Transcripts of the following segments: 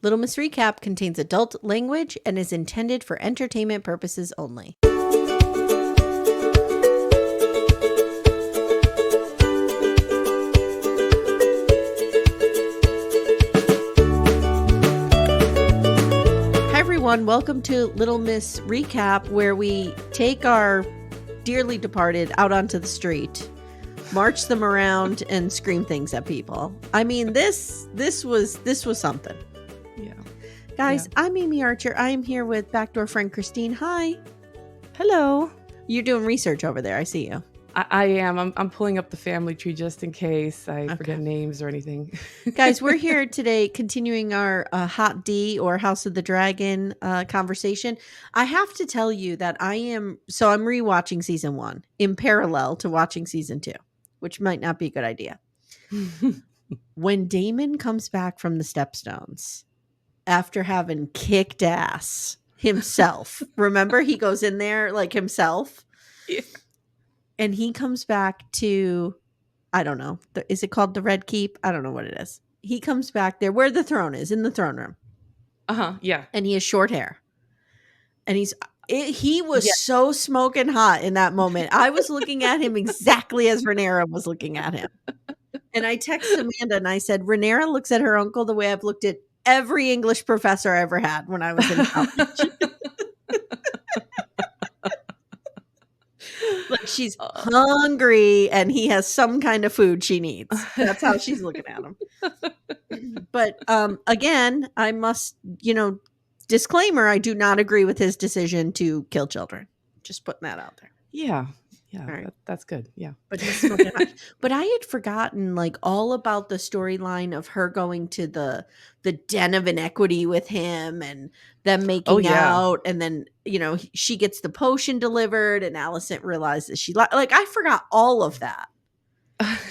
Little Miss Recap contains adult language and is intended for entertainment purposes only. Hi everyone, welcome to Little Miss Recap, where we take our dearly departed out onto the street, march them around, and scream things at people. I mean, this was something. Yeah. Guys, yeah. I'm Amy Archer. I am here with backdoor friend Christine. Hi. Hello. You're doing research over there. I see you. I am. I'm pulling up the family tree just in case I forget names or anything. Guys, we're here today continuing our Hot D or House of the Dragon conversation. I have to tell you that I'm rewatching season 1 in parallel to watching season 2, which might not be a good idea. When Daemon comes back from the Stepstones after having kicked ass himself, remember he goes in there like himself? Yeah. And he comes back to, I don't know, is it called the Red Keep? I don't know what it is. He comes back there where the throne is, in the throne room. Yeah. And he has short hair. And he was so smoking hot in that moment. I was looking at him exactly as Rhaenyra was looking at him. And I texted Amanda and I said, Rhaenyra looks at her uncle the way I've looked at every English professor I ever had when I was in college. Like she's hungry and he has some kind of food she needs. That's how she's looking at him. But again, I must, disclaimer, I do not agree with his decision to kill children. Just putting that out there. Yeah. Right. That's good. Yeah. But he's smoking hot. But I had forgotten all about the storyline of her going to the den of inequity with him and them making out, and then she gets the potion delivered and Alicent realizes she I forgot all of that.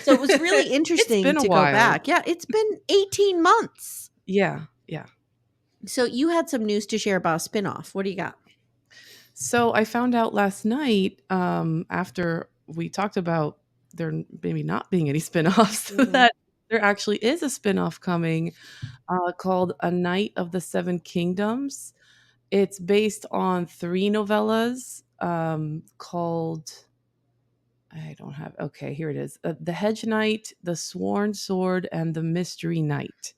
So it was really interesting to go back. Yeah, it's been 18 months. Yeah. So you had some news to share about a spinoff. What do you got? So I found out last night, after we talked about there maybe not being any spinoffs, that there actually is a spinoff coming called A Night of the Seven Kingdoms. It's based on 3 novellas called, here it is. The Hedge Knight, The Sworn Sword, and The Mystery Knight.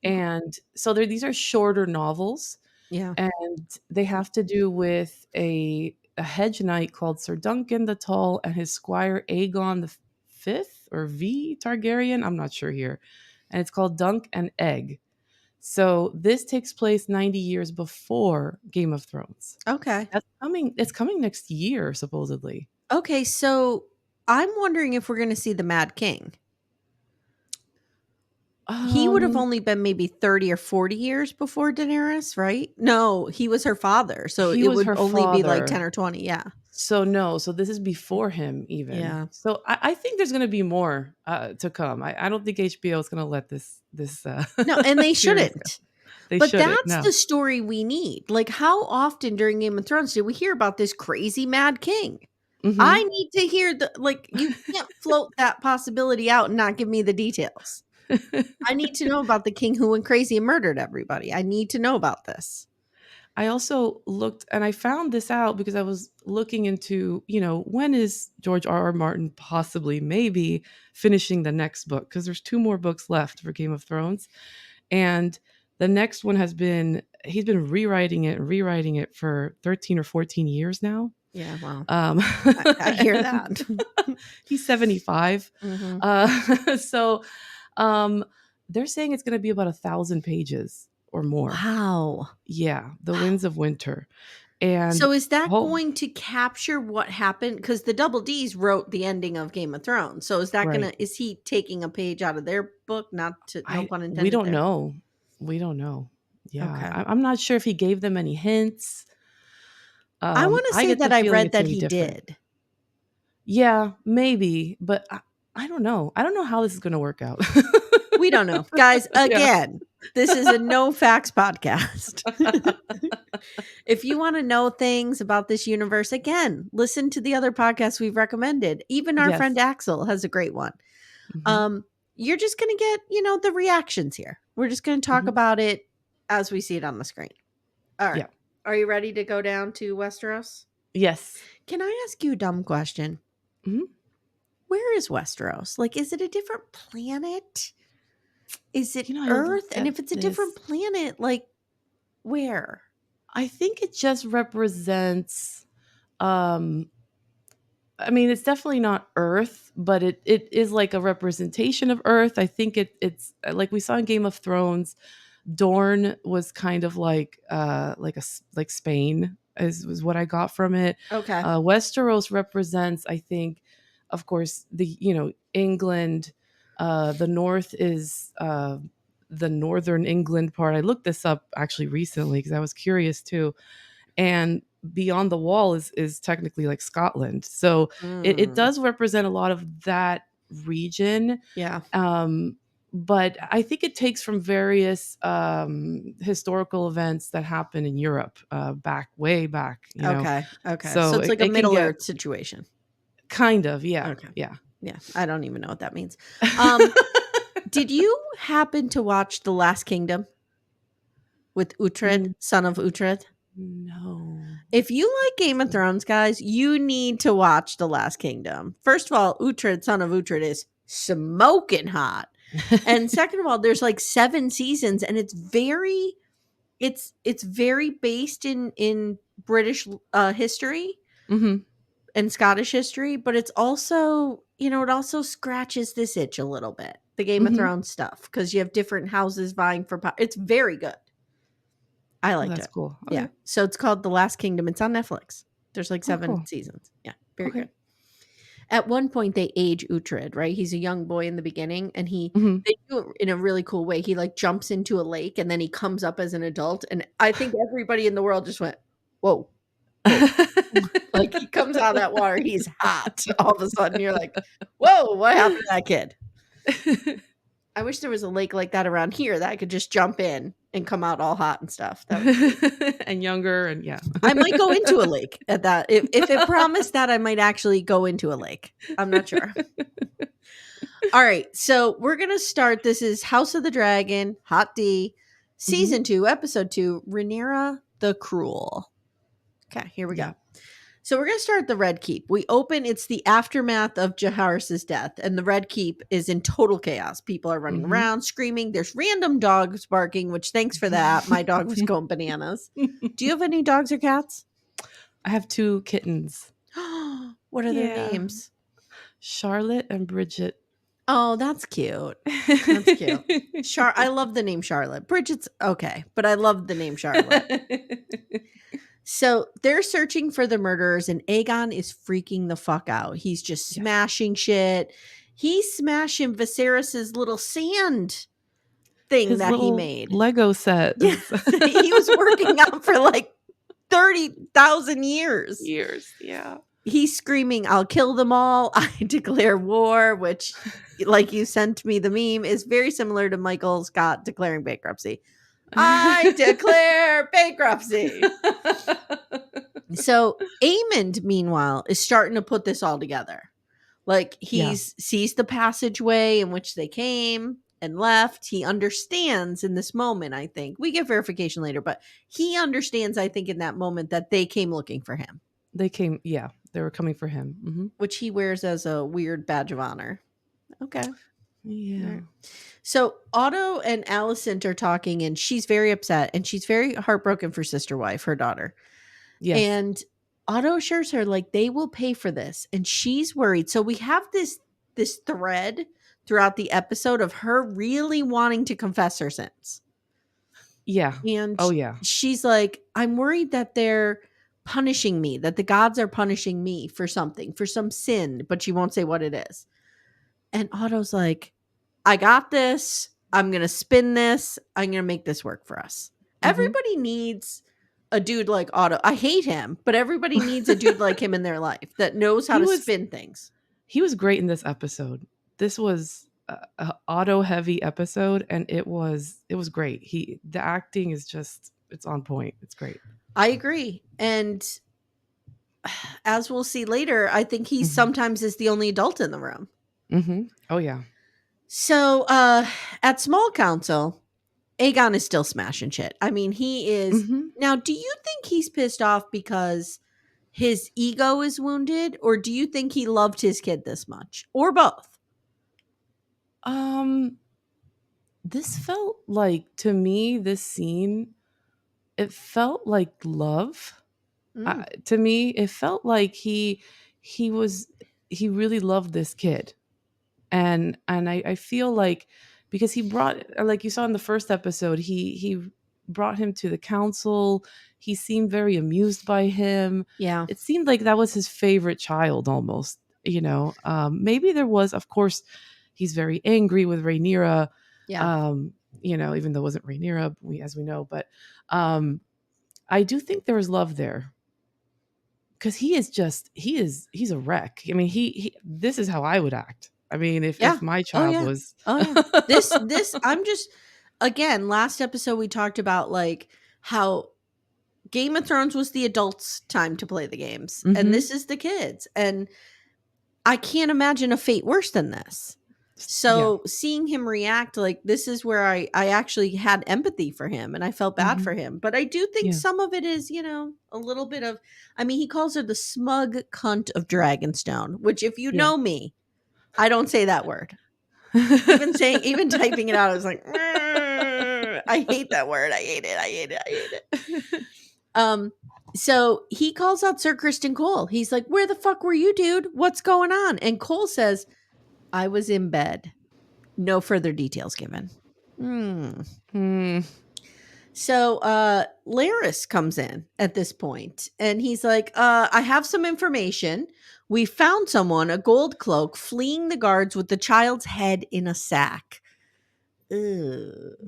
And so these are shorter novels. Yeah. And they have to do with a hedge knight called Sir Duncan the Tall and his squire Aegon the Fifth or V Targaryen. I'm not sure here. And it's called Dunk and Egg. So this takes place 90 years before Game of Thrones. Okay. It's coming next year, supposedly. Okay, so I'm wondering if we're going to see the Mad King. He would have only been maybe 30 or 40 years before Daenerys, right? No, he was her father. So it would only be 10 or 20. Yeah. So this is before him even. Yeah. So I think there's going to be more to come. I don't think HBO is going to let this. No, and they shouldn't. But shouldn't, that's the story we need. How often during Game of Thrones did we hear about this crazy Mad King? Mm-hmm. I need to hear you can't float that possibility out and not give me the details. I need to know about the king who went crazy and murdered everybody. I need to know about this. I also looked and I found this out because I was looking into, when is George R.R. Martin possibly maybe finishing the next book? Because there's 2 more books left for Game of Thrones. And the next one he's been rewriting it for 13 or 14 years now. Yeah, wow. I hear that. He's 75. Mm-hmm. So they're saying it's going to be about 1,000 pages or more. Wow. Yeah. The Winds of Winter. And so is that going to capture what happened? Because the Double D's wrote the ending of Game of Thrones. So is that is he taking a page out of their book? No pun intended. We don't know. Yeah. Okay. I'm not sure if he gave them any hints. I want to say that I read that he did. Yeah, maybe. But I don't know. I don't know how this is going to work out. We don't know. Guys, again, this is a no facts podcast. If you want to know things about this universe, again, listen to the other podcasts we've recommended. Even our friend Axel has a great one. Mm-hmm. You're just going to get, the reactions here. We're just going to talk about it as we see it on the screen. All right. Yeah. Are you ready to go down to Westeros? Yes. Can I ask you a dumb question? Mhm. Where is Westeros? Like, is it a different planet? Is it I Earth? looked And at if it's a different this. planet, like, where? I think it just represents um I mean, it's definitely not Earth, but it is like a representation of Earth. I think it's like we saw in Game of Thrones. Dorne was kind of like Spain is was what I got from it. Okay. Westeros represents, I think, of course, the England. The North is the northern England part. I looked this up actually recently because I was curious too. And beyond the wall is technically like Scotland. So it Mm, does represent a lot of that region. yeah. Um, but I think it takes from various historical events that happen in Europe back way back, Okay. Okay. So So it's like a it can Middle get Earth situation. kind of, yeah, Okay. yeah. Yeah. I don't even know what that means. Um, did you happen to watch The Last Kingdom with Uhtred, Mm, son of Uhtred? no. If you like Game of Thrones, guys, you need to watch The Last Kingdom. First of all, Uhtred, son of Uhtred, is smoking hot. And second of all, there's like 7 seasons and it's very based in British history Hmm. and Scottish history, but it's also, it also scratches this itch a little bit. The Game of Hmm. Thrones stuff because you have different houses vying for power. It's very good. I Oh, liked that's it. cool. Yeah. Okay. So it's called The Last Kingdom. It's on Netflix. There's like Oh, 7 cool. seasons. Yeah. Very Okay. good. At one point they age Uhtred, right? He's a young boy in the beginning and Hmm. they do it in a really cool way. He like jumps into a lake and then he comes up as an adult and I think everybody in the world just went, "Whoa. Whoa." Like he comes out of that water, he's hot. All of a sudden you're like, "Whoa, what happened to that kid?" I wish there was a lake like that around here that I could just jump in and come out all hot and stuff. That would be cool. And younger and yeah. I might go into a lake at that. If it promised that, I might actually go into a lake. I'm not sure. All right, so we're gonna start. This is House of the Dragon, Hot D, Hmm. Season 2, Episode 2, Rhaenyra the Cruel. Okay, here we go. Yeah. So we're gonna start at the Red Keep. We open, it's the aftermath of Jaharis's death, and the Red Keep is in total chaos. People are running Hmm. around, screaming. There's random dogs barking, which thanks for that. My dog was going bananas. Do you have any dogs or cats? I have 2 kittens. What are their Yeah. names? Charlotte and Bridget. Oh, that's cute. That's cute. I love the name Charlotte. Bridget's okay, but I love the name Charlotte. So they're searching for the murderers, and Aegon is freaking the fuck out. He's just Yes. smashing shit. He's smashing Viserys's little sand thing His that he little made. Lego set Yeah, is he was working on for like 30,000 years. years. Yeah. He's screaming, "I'll kill them all. I declare war," which, like you sent me the meme, is very similar to Michael Scott declaring bankruptcy. I declare bankruptcy. So Aemond, meanwhile, is starting to put this all together. Like Yeah, he's sees the passageway in which they came and left. He understands in this moment, I think. We get verification later, but he understands, I think, in that moment that they came looking for him, they were coming for him. Hmm. which he wears as a weird badge of honor. Okay. All Yeah. right. So Otto and Alicent are talking, and she's very upset and she's very heartbroken for sister wife, her daughter. Yes. And Otto assures her like they will pay for this, and she's worried. So we have this thread throughout the episode of her really wanting to confess her sins. Yeah. And Oh yeah. she's like, I'm worried that they're punishing me, that the gods are punishing me for something, for some sin, but she won't say what it is. And Otto's like, I got this. I'm going to spin this. I'm going to make this work for us. Hmm. Everybody needs a dude like Otto. I hate him, but everybody needs a dude like him in their life that knows how he to was spin things. he was great in this episode. This was a auto heavy episode, and it was great. The acting is just it's on point. It's great. I agree. And as we'll see later, I think he Hmm. sometimes is the only adult in the room. Hmm. Oh yeah. So at Small Council, Aegon is still smashing shit. I mean, he is. Hmm. Now, do you think he's pissed off because his ego is wounded, or do you think he loved his kid this much, or both? Um, this felt like, to me, this scene, it felt like love. Mm, To me, it felt like he was he really loved this kid, and I feel like, because he brought, like you saw in the first episode, he brought him to the council. He seemed very amused by him. yeah, It seemed like that was his favorite child almost. Maybe there was, of course, he's very angry with Rhaenyra. yeah, Um, even though it wasn't Rhaenyra, as we know, but um, I do think there was love there, because he's a wreck. I mean, he this is how I would act. I mean, yeah. if my Oh child yeah, was oh yeah. This. I'm just again. Last episode we talked about like how Game of Thrones was the adults' time to play the games, and Mhm. this is the kids, and I can't imagine a fate worse than this. Yeah. So seeing him react, like this is where I actually had empathy for him and I felt bad Mhm. for him. But I do think Yeah. some of it is, a little bit of I mean, he calls her the smug cunt of Dragonstone, which if you Yeah. know me, I don't say that word. Even typing it out, I was like, I hate that word. I hate it. I hate it. I hate it. Um, so he calls out Sir Kristen Cole. He's like, "Where the fuck were you, dude? What's going on?" And Cole says, "I was in bed. No further details given." Hmm. Hmm. So Laris comes in at this point and he's like, I have some information. We found someone, a gold cloak, fleeing the guards with the child's head in a sack. Ugh.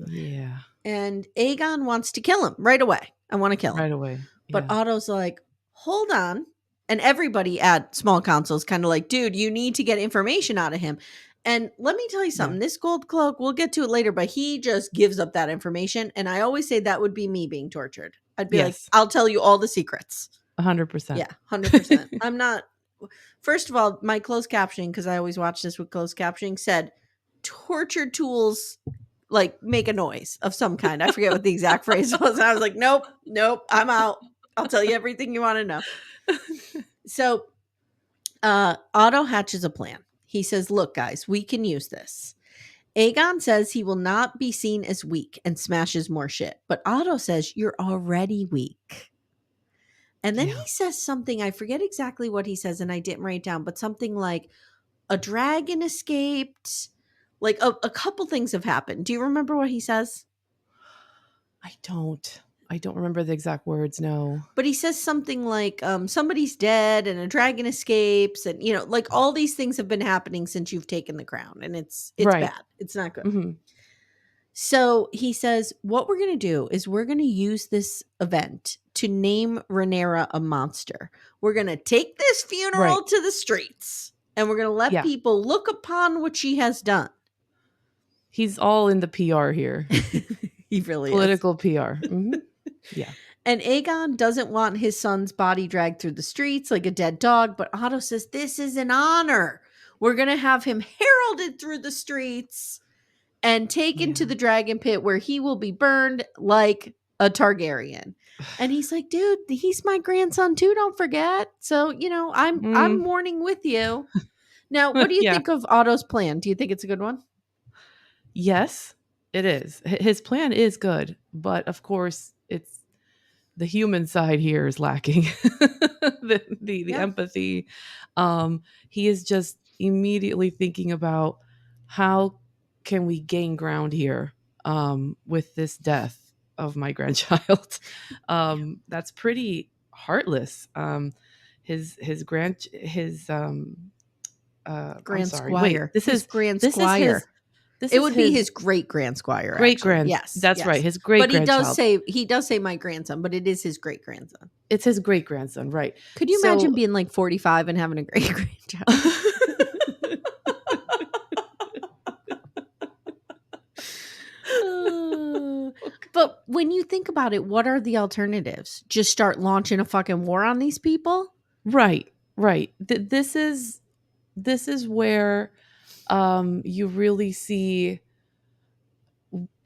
Yeah. And Aegon wants to kill him right away. I want to kill him. Right away. But Yeah. Otto's like, hold on. And everybody at small council is kind of like, dude, you need to get information out of him. And let me tell you Yeah. something, this gold cloak, we'll get to it later, but he just gives up that information. And I always say that would be me being tortured. I'd be like, Yes. I'll tell you all the secrets. 100%. Yeah, 100%. I'm not, first of all, my closed captioning, because I always watch this with closed captioning, said torture tools like make a noise of some kind. I forget what the exact phrase was. And I was like, nope, nope, I'm out. I'll tell you everything you want to know. So Otto hatches a plan. He says, look, guys, we can use this. Aegon says he will not be seen as weak and smashes more shit. But Otto says, you're already weak. And then Yeah. he says something, I forget exactly what he says, and I didn't write it down, but something like a dragon escaped. Like a couple things have happened. Do you remember what he says? I don't. I don't remember the exact words, no. But he says something like somebody's dead and a dragon escapes, and like all these things have been happening since you've taken the crown, and it's Right. bad. It's not good. Mhm. So he says, what we're going to do is we're going to use this event to name Rhaenyra a monster. We're going to take this Right. funeral to the streets and we're going to let Yeah. people look upon what she has done. He's all in the PR here. He really is. Political PR. Mhm. Yeah. And Aegon doesn't want his son's body dragged through the streets like a dead dog, but Otto says, this is an honor. We're going to have him heralded through the streets and taken to Yeah. the dragon pit where he will be burned like a Targaryen. And he's like, dude, he's my grandson too, don't forget. So, I'm Mm. mourning with you. Now, what do you Yeah. think of Otto's plan? Do you think it's a good one? Yes, it is. His plan is good, but of course, it's the human side here is lacking. The Yeah. empathy. He is just immediately thinking about, how can we gain ground here, with this death of my grandchild. That's pretty heartless. His grand his I'm Grand sorry. Wait, Squire. His Grand this is Squire. his this It is would be his his great Grand Squire, great actually. grand. Yes. That's right, Yes. his great But grandchild. he does say my grandson, but it is his great grandson. It's his great grandson, right? Could you imagine So being like 45 and having a great grandchild? But when you think about it, what are the alternatives? Just start launching a fucking war on these people? right, right. This is where you really see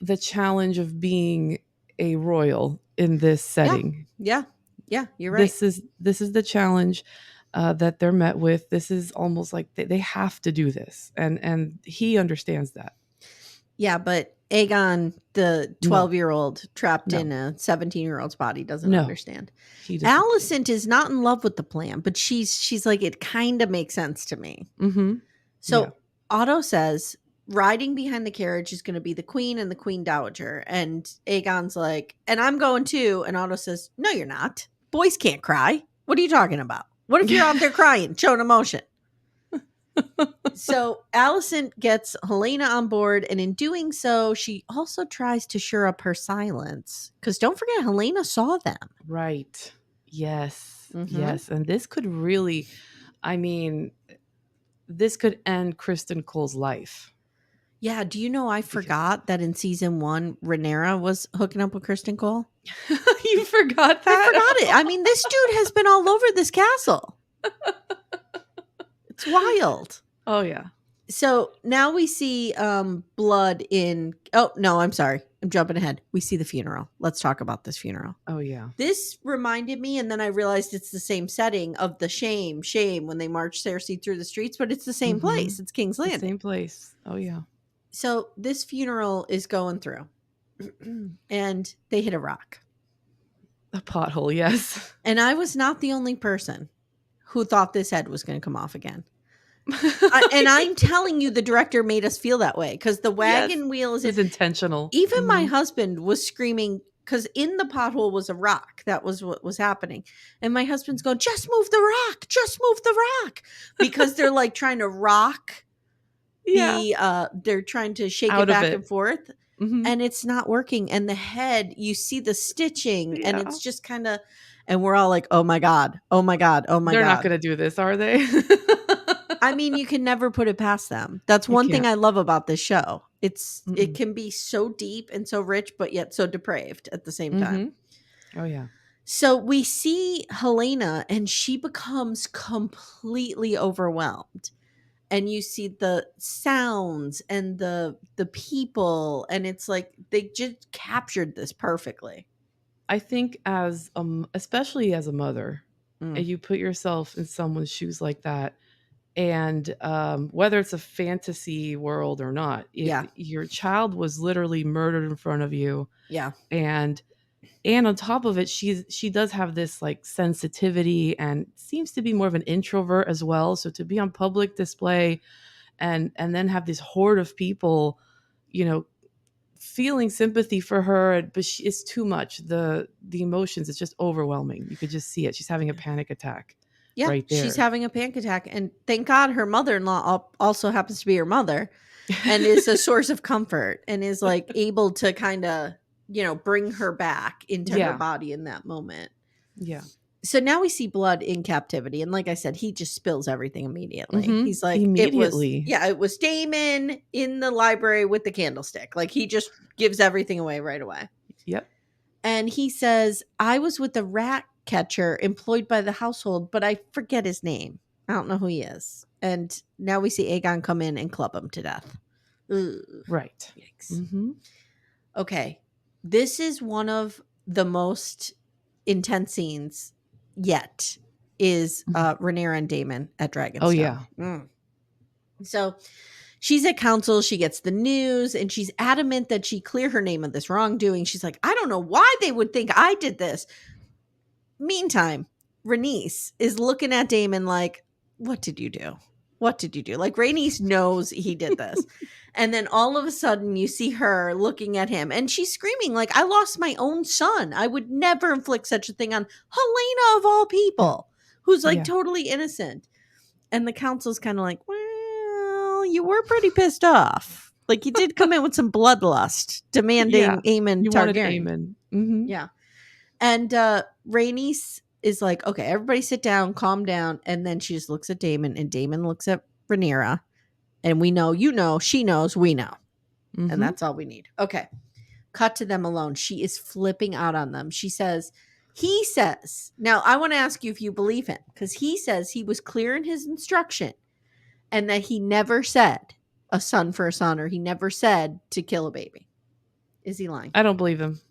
the challenge of being a royal in this Yeah. setting. Yeah. Yeah. You're right. This is the challenge that they're met with. This is almost like they have to do this, and he understands that. Yeah, but Aegon, the No, 12-year-old trapped no, in a 17-year-old's body, doesn't no, understand. he does not. Alicent is not in love with the plan, but she's like, it kind of makes sense to me. Mm-hmm. Yeah, So Otto says riding behind the carriage is going to be the queen and the queen dowager. And Aegon's like, and I'm going too. And Otto says, no, you're not. Boys can't cry. What are you talking about? What if you're out there crying, showing emotion? So Alicent gets Helena on board, and in doing so, she also tries to shore up her silence. Because don't forget, Helena saw them. right. Yes, Mm-hmm. yes, and this could really, I mean, this could end Kristen Cole's life. Yeah, do you know I Because forgot that in season 1, Rhaenyra was hooking up with Kristen Cole? you forgot I that? forgot it. I mean, this dude has been all over this castle. It's wild. Oh yeah. So now we see blood in. Oh no, I'm sorry. I'm jumping ahead. We see the funeral. Let's talk about this funeral. Oh yeah. This reminded me, and then I realized it's the same setting of the shame when they march Cersei through the streets, but it's the same place. It's King's The Landing. same place. Oh yeah. So this funeral is going through, and they hit a rock. A pothole, yes. And I was not the only person who thought this head was going to come off again. And I'm telling you, the director made us feel that way because the wagon wheel is intentional. Even my husband was screaming because in the pothole was a rock. That was what was happening. And my husband's going, just move the rock, just move the rock. Because they're like trying to rock they're trying to shake it back and forth. And it's not working. And the head, you see the stitching and it's just kind of, and we're all like, oh my God, oh my God, oh my God. They're not going to do this, are they? I mean, you can never put it past them. That's one thing I love about this show. It can be so deep and so rich, but yet so depraved at the same time. Oh yeah. So we see Helena and she becomes completely overwhelmed. And you see the sounds and the people, and it's like they just captured this perfectly. I think as especially as a mother, you put yourself in someone's shoes like that. And whether it's a fantasy world or not, your child was literally murdered in front of you. Yeah. And on top of it, she does have this like sensitivity and seems to be more of an introvert as well. So to be on public display and then have this horde of people, feeling sympathy for her, but it's too much. The emotions, it's just overwhelming. You could just see it. She's having a panic attack. Yeah, right there. She's having a panic attack. And thank God her mother-in-law also happens to be her mother and is a source of comfort and is like able to kind of, bring her back into her body in that moment. Yeah. So now we see blood in captivity. And like I said, he just spills everything immediately. He's like, immediately. It was Daemon in the library with the candlestick. Like he just gives everything away right away. Yep. And he says, I was with the rat catcher employed by the household, but I forget his name. I don't know who he is. And now we see Aegon come in and club him to death. Ugh. Right. Yikes. Okay. This is one of the most intense scenes yet is Rhaenyra and Daemon at Dragonstone. Oh, yeah. So she's at council. She gets the news and she's adamant that she clear her name of this wrongdoing. She's like, I don't know why they would think I did this. Meantime, Rhaenys is looking at Daemon like, what did you do? What did you do? Like Rhaenys knows he did this. And then all of a sudden you see her looking at him and she's screaming like, I lost my own son. I would never inflict such a thing on Helena of all people, who's like totally innocent. And the council's kind of like, well, you were pretty pissed off. Like you did come in with some bloodlust demanding Aemon Targaryen. Yeah. And Rhaenys is like, okay, everybody sit down, calm down. And then she just looks at Daemon and Daemon looks at Rhaenyra. And we know, she knows, we know. And that's all we need. Okay. Cut to them alone. She is flipping out on them. He says, now I want to ask you if you believe him, because he says he was clear in his instruction and that he never said a son for a son, or he never said to kill a baby. Is he lying? I don't believe him.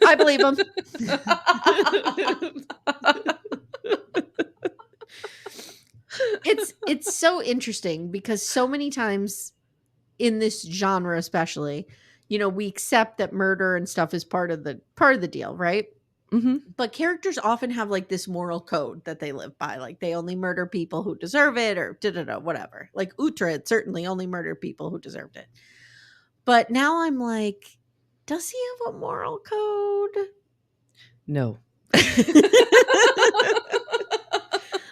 I believe him. It's so interesting because so many times in this genre, especially, we accept that murder and stuff is part of the deal, right? Mm-hmm. But characters often have like this moral code that they live by, like they only murder people who deserve it, or whatever. Like Uhtred certainly only murdered people who deserved it. But now I'm like, does he have a moral code? No.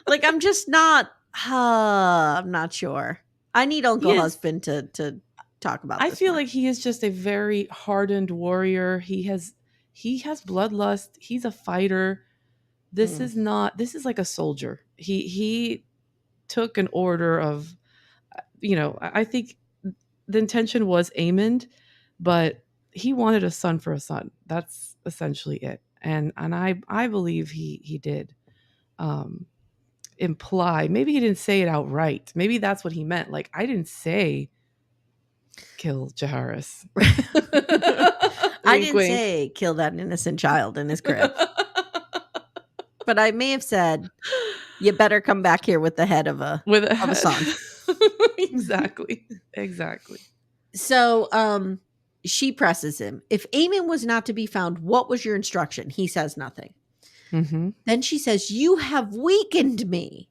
Like I'm just not. I'm not sure. I need He Uncle is. Husband to talk about I this feel more. like he is just a very hardened warrior. He has bloodlust. He's a fighter. This Mm. is not. This is like a soldier. He took an order of. I think the intention was Aemond, but he wanted a son for a son. That's essentially it. And I believe he did imply. Maybe he didn't say it outright. Maybe that's what he meant. Like, I didn't say kill Jaharis. I Wink, didn't wink. say kill that innocent child in his crib, but I may have said you better come back here with the head of a With a of a head. son. Exactly. So, she presses him. If Aemon was not to be found, what was your instruction? He says nothing. Mm-hmm. Then she says, "You have weakened me."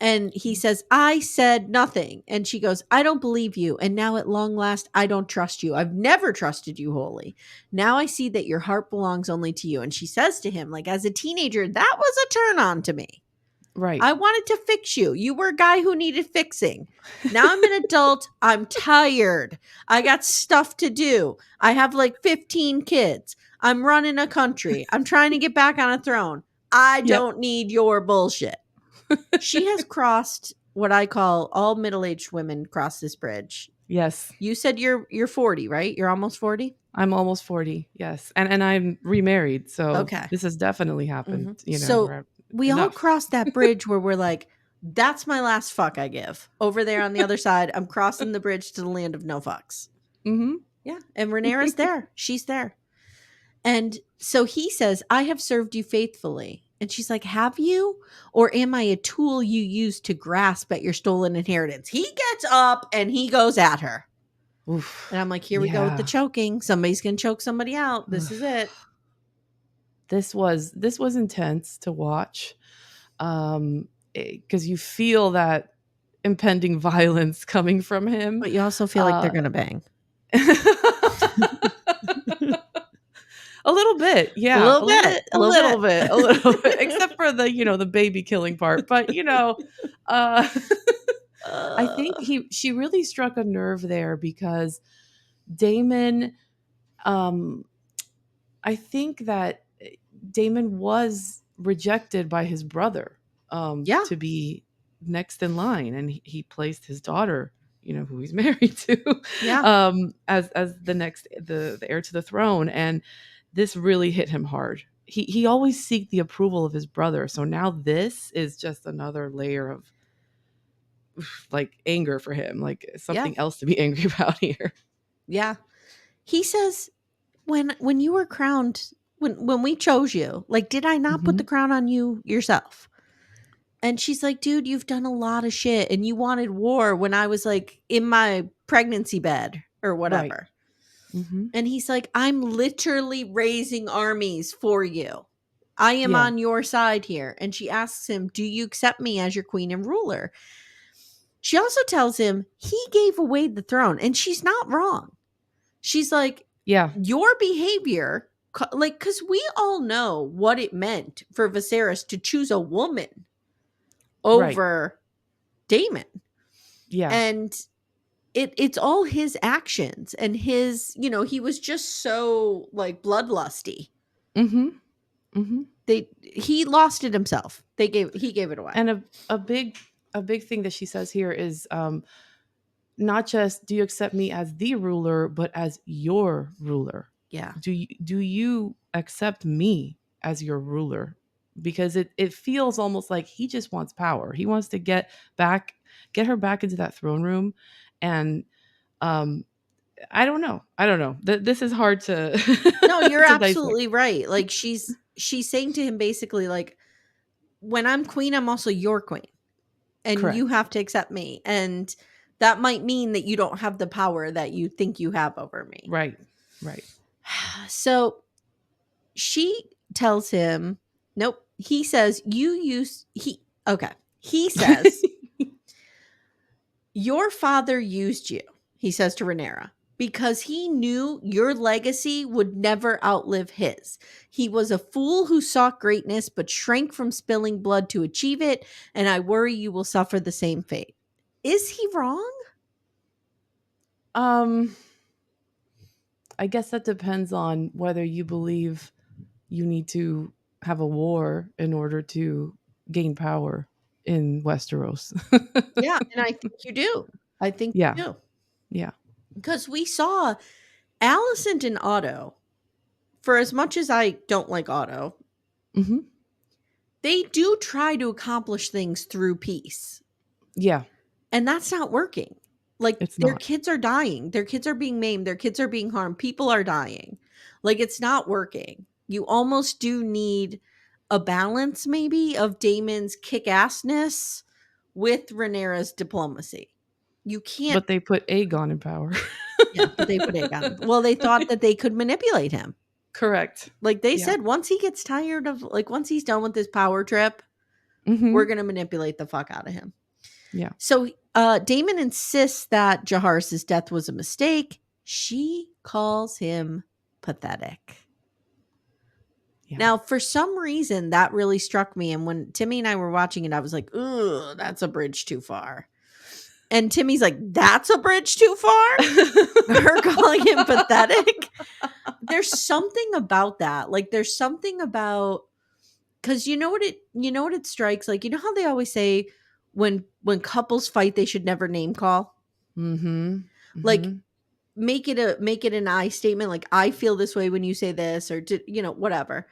And he says, "I said nothing." And she goes, "I don't believe you. And now at long last, I don't trust you. I've never trusted you wholly. Now I see that your heart belongs only to you." And she says to him, like, as a teenager, that was a turn on to me. Right. I wanted to fix you. You were a guy who needed fixing. Now I'm an adult. I'm tired. I got stuff to do. I have like 15 kids. I'm running a country. I'm trying to get back on a throne. I Yep. don't need your bullshit. She has crossed what I call all middle-aged women cross this bridge. Yes. You said you're 40, right? You're almost 40? I'm almost 40. Yes. And I'm remarried. So Okay. this has definitely happened, So where we all enough. crossed that bridge where we're like, that's my last fuck I give. Over there on the other side, I'm crossing the bridge to the land of no fucks. Mm-hmm. Yeah. And Rhaenyra's there. She's there. And so he says, "I have served you faithfully." And she's like, "Have you? Or am I a tool you use to grasp at your stolen inheritance?" He gets up and he goes at her. Oof. And I'm like, here we go with the choking. Somebody's going to choke somebody out. This is it. This was intense to watch. Because you feel that impending violence coming from him. But you also feel like they're going to bang. A little bit, yeah. A little bit. Except for the baby killing part. But I think she really struck a nerve there because Daemon, I think that Daemon was rejected by his brother to be next in line, and he placed his daughter, who he's married to, as the heir to the throne, and this really hit him hard. He always seeked the approval of his brother, so now this is just another layer of like anger for him, like something else to be angry about here. Yeah. He says, when you were crowned, when we chose you, like, did I not put the crown on you yourself? And she's like, dude, you've done a lot of shit and you wanted war when I was like in my pregnancy bed or whatever. Right. Mm-hmm. And he's like, I'm literally raising armies for you. I am on your side here. And she asks him, do you accept me as your queen and ruler? She also tells him he gave away the throne, and she's not wrong. She's like, your behavior, like, because we all know what it meant for Viserys to choose a woman over Daemon. Yeah. And it's all his actions and his, he was just so like bloodlusty. Mm-hmm. Mm-hmm. He lost it himself. He gave it away. And a big thing that she says here is not just do you accept me as the ruler, but as your ruler. Yeah. Do you accept me as your ruler? Because it feels almost like he just wants power. He wants to get her back into that throne room and I don't know. I don't know. This is hard to No, you're to dissect. absolutely right. Like she's saying to him basically like, when I'm queen, I'm also your queen, and you Correct. have to accept me. And that might mean that you don't have the power that you think you have over me. Right. Right. So she tells him, nope. He says, okay. He says, your father used you, he says to Rhaenyra, because he knew your legacy would never outlive his. He was a fool who sought greatness but shrank from spilling blood to achieve it, and I worry you will suffer the same fate. Is he wrong? um I guess that depends on whether you believe you need to have a war in order to gain power in Westeros. Yeah, and I think you do. I think Yeah. you do. Yeah. Because we saw Alicent and Otto, for as much as I don't like Otto, Mhm. they do try to accomplish things through peace. Yeah. And that's not working. Like, It's their not. kids are dying. Their kids are being maimed. Their kids are being harmed. People are dying. Like, it's not working. You almost do need a balance, maybe, of Daemon's kick-assness with Rhaenyra's diplomacy. You can't. But they put Aegon in power. Yeah, but they put egg on him. Well, they thought that they could manipulate him. Correct. Like, they Yeah. said, once he gets tired of, like, once he's done with this power trip, we're Mhm. going to manipulate the fuck out of him. Yeah. So Daemon insists that Jaharis' death was a mistake. She calls him pathetic. Yeah. Now, for some reason, that really struck me. And when Timmy and I were watching it, I was like, ugh, that's a bridge too far. And Timmy's like, that's a bridge too far? Her calling him pathetic? There's something about that. Like, there's something about, because you know what it strikes, like, you know how they always say when couples fight they should never name call, Mhm. like, Mhm. make it an I statement, like, I feel this way when you say this, or whatever.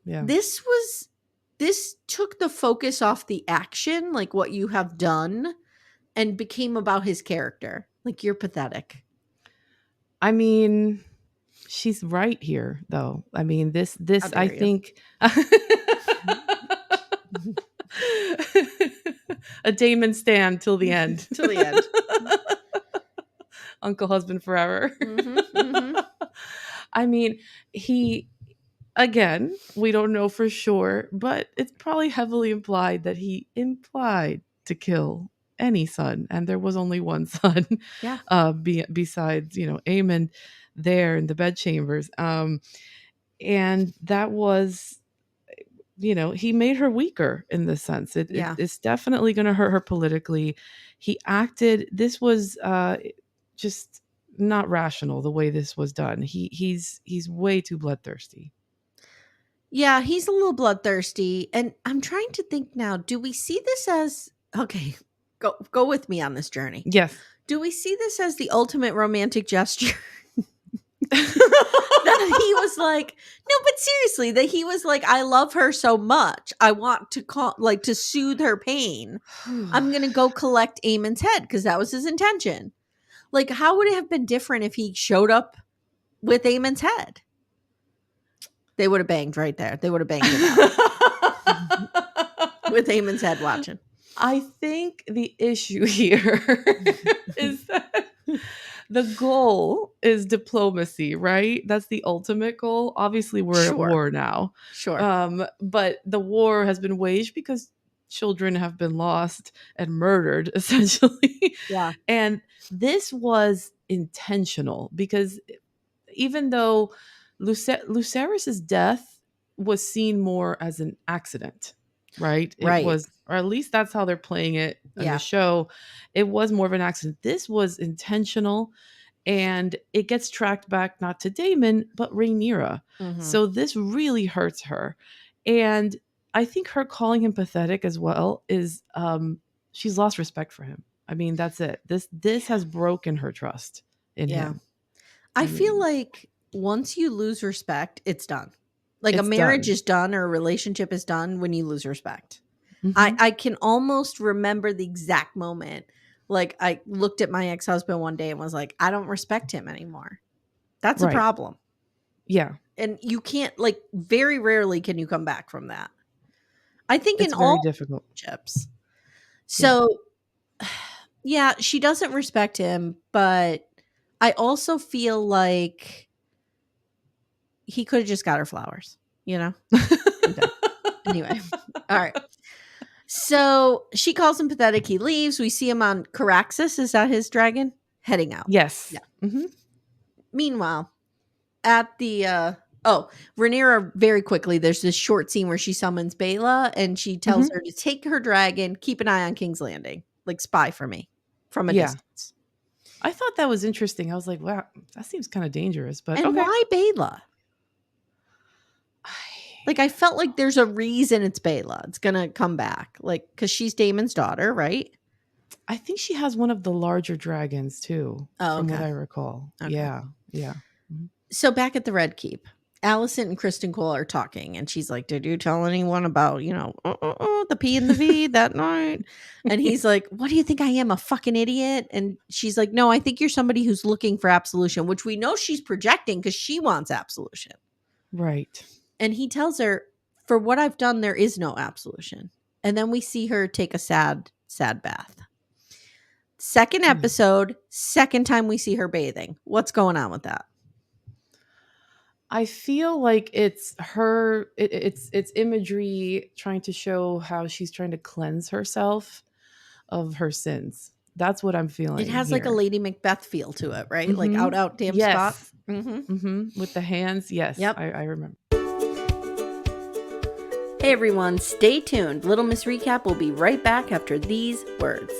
Yeah. This took the focus off the action, like what you have done, and became about his character. Like, you're pathetic. I mean, she's right here though. I mean, this How this I dare you. think a Damon stand till the end. Till the end. Uncle husband forever. Mm-hmm. I mean, he again, we don't know for sure, but it's probably heavily implied that he implied to kill any son, and there was only one son, Yeah. besides Aemon there in the bedchambers, and that was he made her weaker in this sense. Yeah. It's definitely going to hurt her politically. He acted. This was just not rational the way this was done. He's way too bloodthirsty. Yeah, he's a little bloodthirsty. And I'm trying to think now, do we see this as, okay, go with me on this journey. Yes. Do we see this as the ultimate romantic gesture? That he was like, no, but seriously, that he was like, I love her so much. I want to to soothe her pain. I'm going to go collect Aemon's head because that was his intention. Like, how would it have been different if he showed up with Aemon's head? They would have banged right there. They would have banged it out with Aemon's head watching. I think the issue here is that the goal is diplomacy, right? That's the ultimate goal. Obviously, we're at Sure. war now. Sure. But the war has been waged because children have been lost and murdered, essentially. Yeah. And this was intentional because even though Lucerys's death was seen more as an accident, right? It Right. was, or at least that's how they're playing it on Yeah. the show. It was more of an accident. This was intentional, and it gets tracked back not to Daemon but Rhaenyra. Mhm. So this really hurts her, and I think her calling him pathetic as well is she's lost respect for him. I mean, that's it. This has broken her trust in him. I I feel mean, like once you lose respect, it's done. Like, a it's marriage done. is done or a relationship is done when you lose respect. Mhm. I can almost remember the exact moment. Like, I looked at my ex-husband one day and was like, I don't respect him anymore. That's a Right. problem. Yeah. And you can't, like, very rarely can you come back from that. I think in It's very all difficult. relationships. Yeah. So, yeah, she doesn't respect him, but I also feel like he could have just got her flowers, you know? Okay. Anyway, all right. So she calls him pathetic. He leaves. We see him on Caraxes. Is that his dragon? Heading out. Yes. Yeah. Hmm. Meanwhile, at the Rhaenyra, very quickly, there's this short scene where she summons Bela and she tells Hmm. her to take her dragon, keep an eye on King's Landing, like spy for me from a Yeah. distance. I thought that was interesting. I was like, wow, that seems kind of dangerous, but And okay. why Bela? Like, I felt like there's a reason it's Bela. It's gonna come back, like, because she's Daemon's daughter, right? I think she has one of the larger dragons too, Oh, from what okay. I recall. Okay. Yeah. Yeah. Mhm. So back at the Red Keep, Alicent and Kristen Cole are talking, and she's like, "Did you tell anyone about, the P and the V that night?" And he's like, "What do you think I am, a fucking idiot?" And she's like, "No, I think you're somebody who's looking for absolution," which we know she's projecting because she wants absolution. Right. And he tells her, "For what I've done, there is no absolution." And then we see her take a sad, sad bath. Second Yeah. episode, second time we see her bathing. What's going on with that? I feel like it's her. It's imagery trying to show how she's trying to cleanse herself of her sins. That's what I'm It feeling has like a here. Lady Macbeth feel to it, right? Like Hmm. out, damn spot. Yes. Mhm. With the hands. Yes, Yep. I remember. Hey everyone, stay tuned. Little Miss Recap will be right back after these words.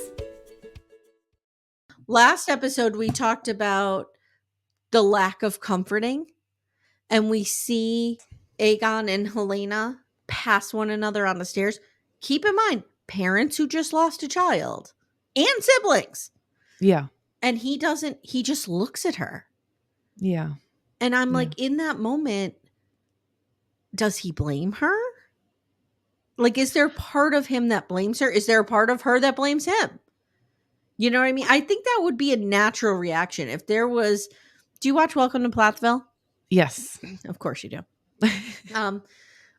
Last episode, we talked about the lack of comforting, and we see Aegon and Helena pass one another on the stairs. Keep in mind, parents who just lost a child and siblings. Yeah. And he just looks at her. Yeah. And I'm Yeah. like, in that moment, does he blame her? Like, is there part of him that blames her? Is there a part of her that blames him? You know what I mean? I think that would be a natural reaction. If there was, do you watch Welcome to Plattsville? Yes. Of course you do.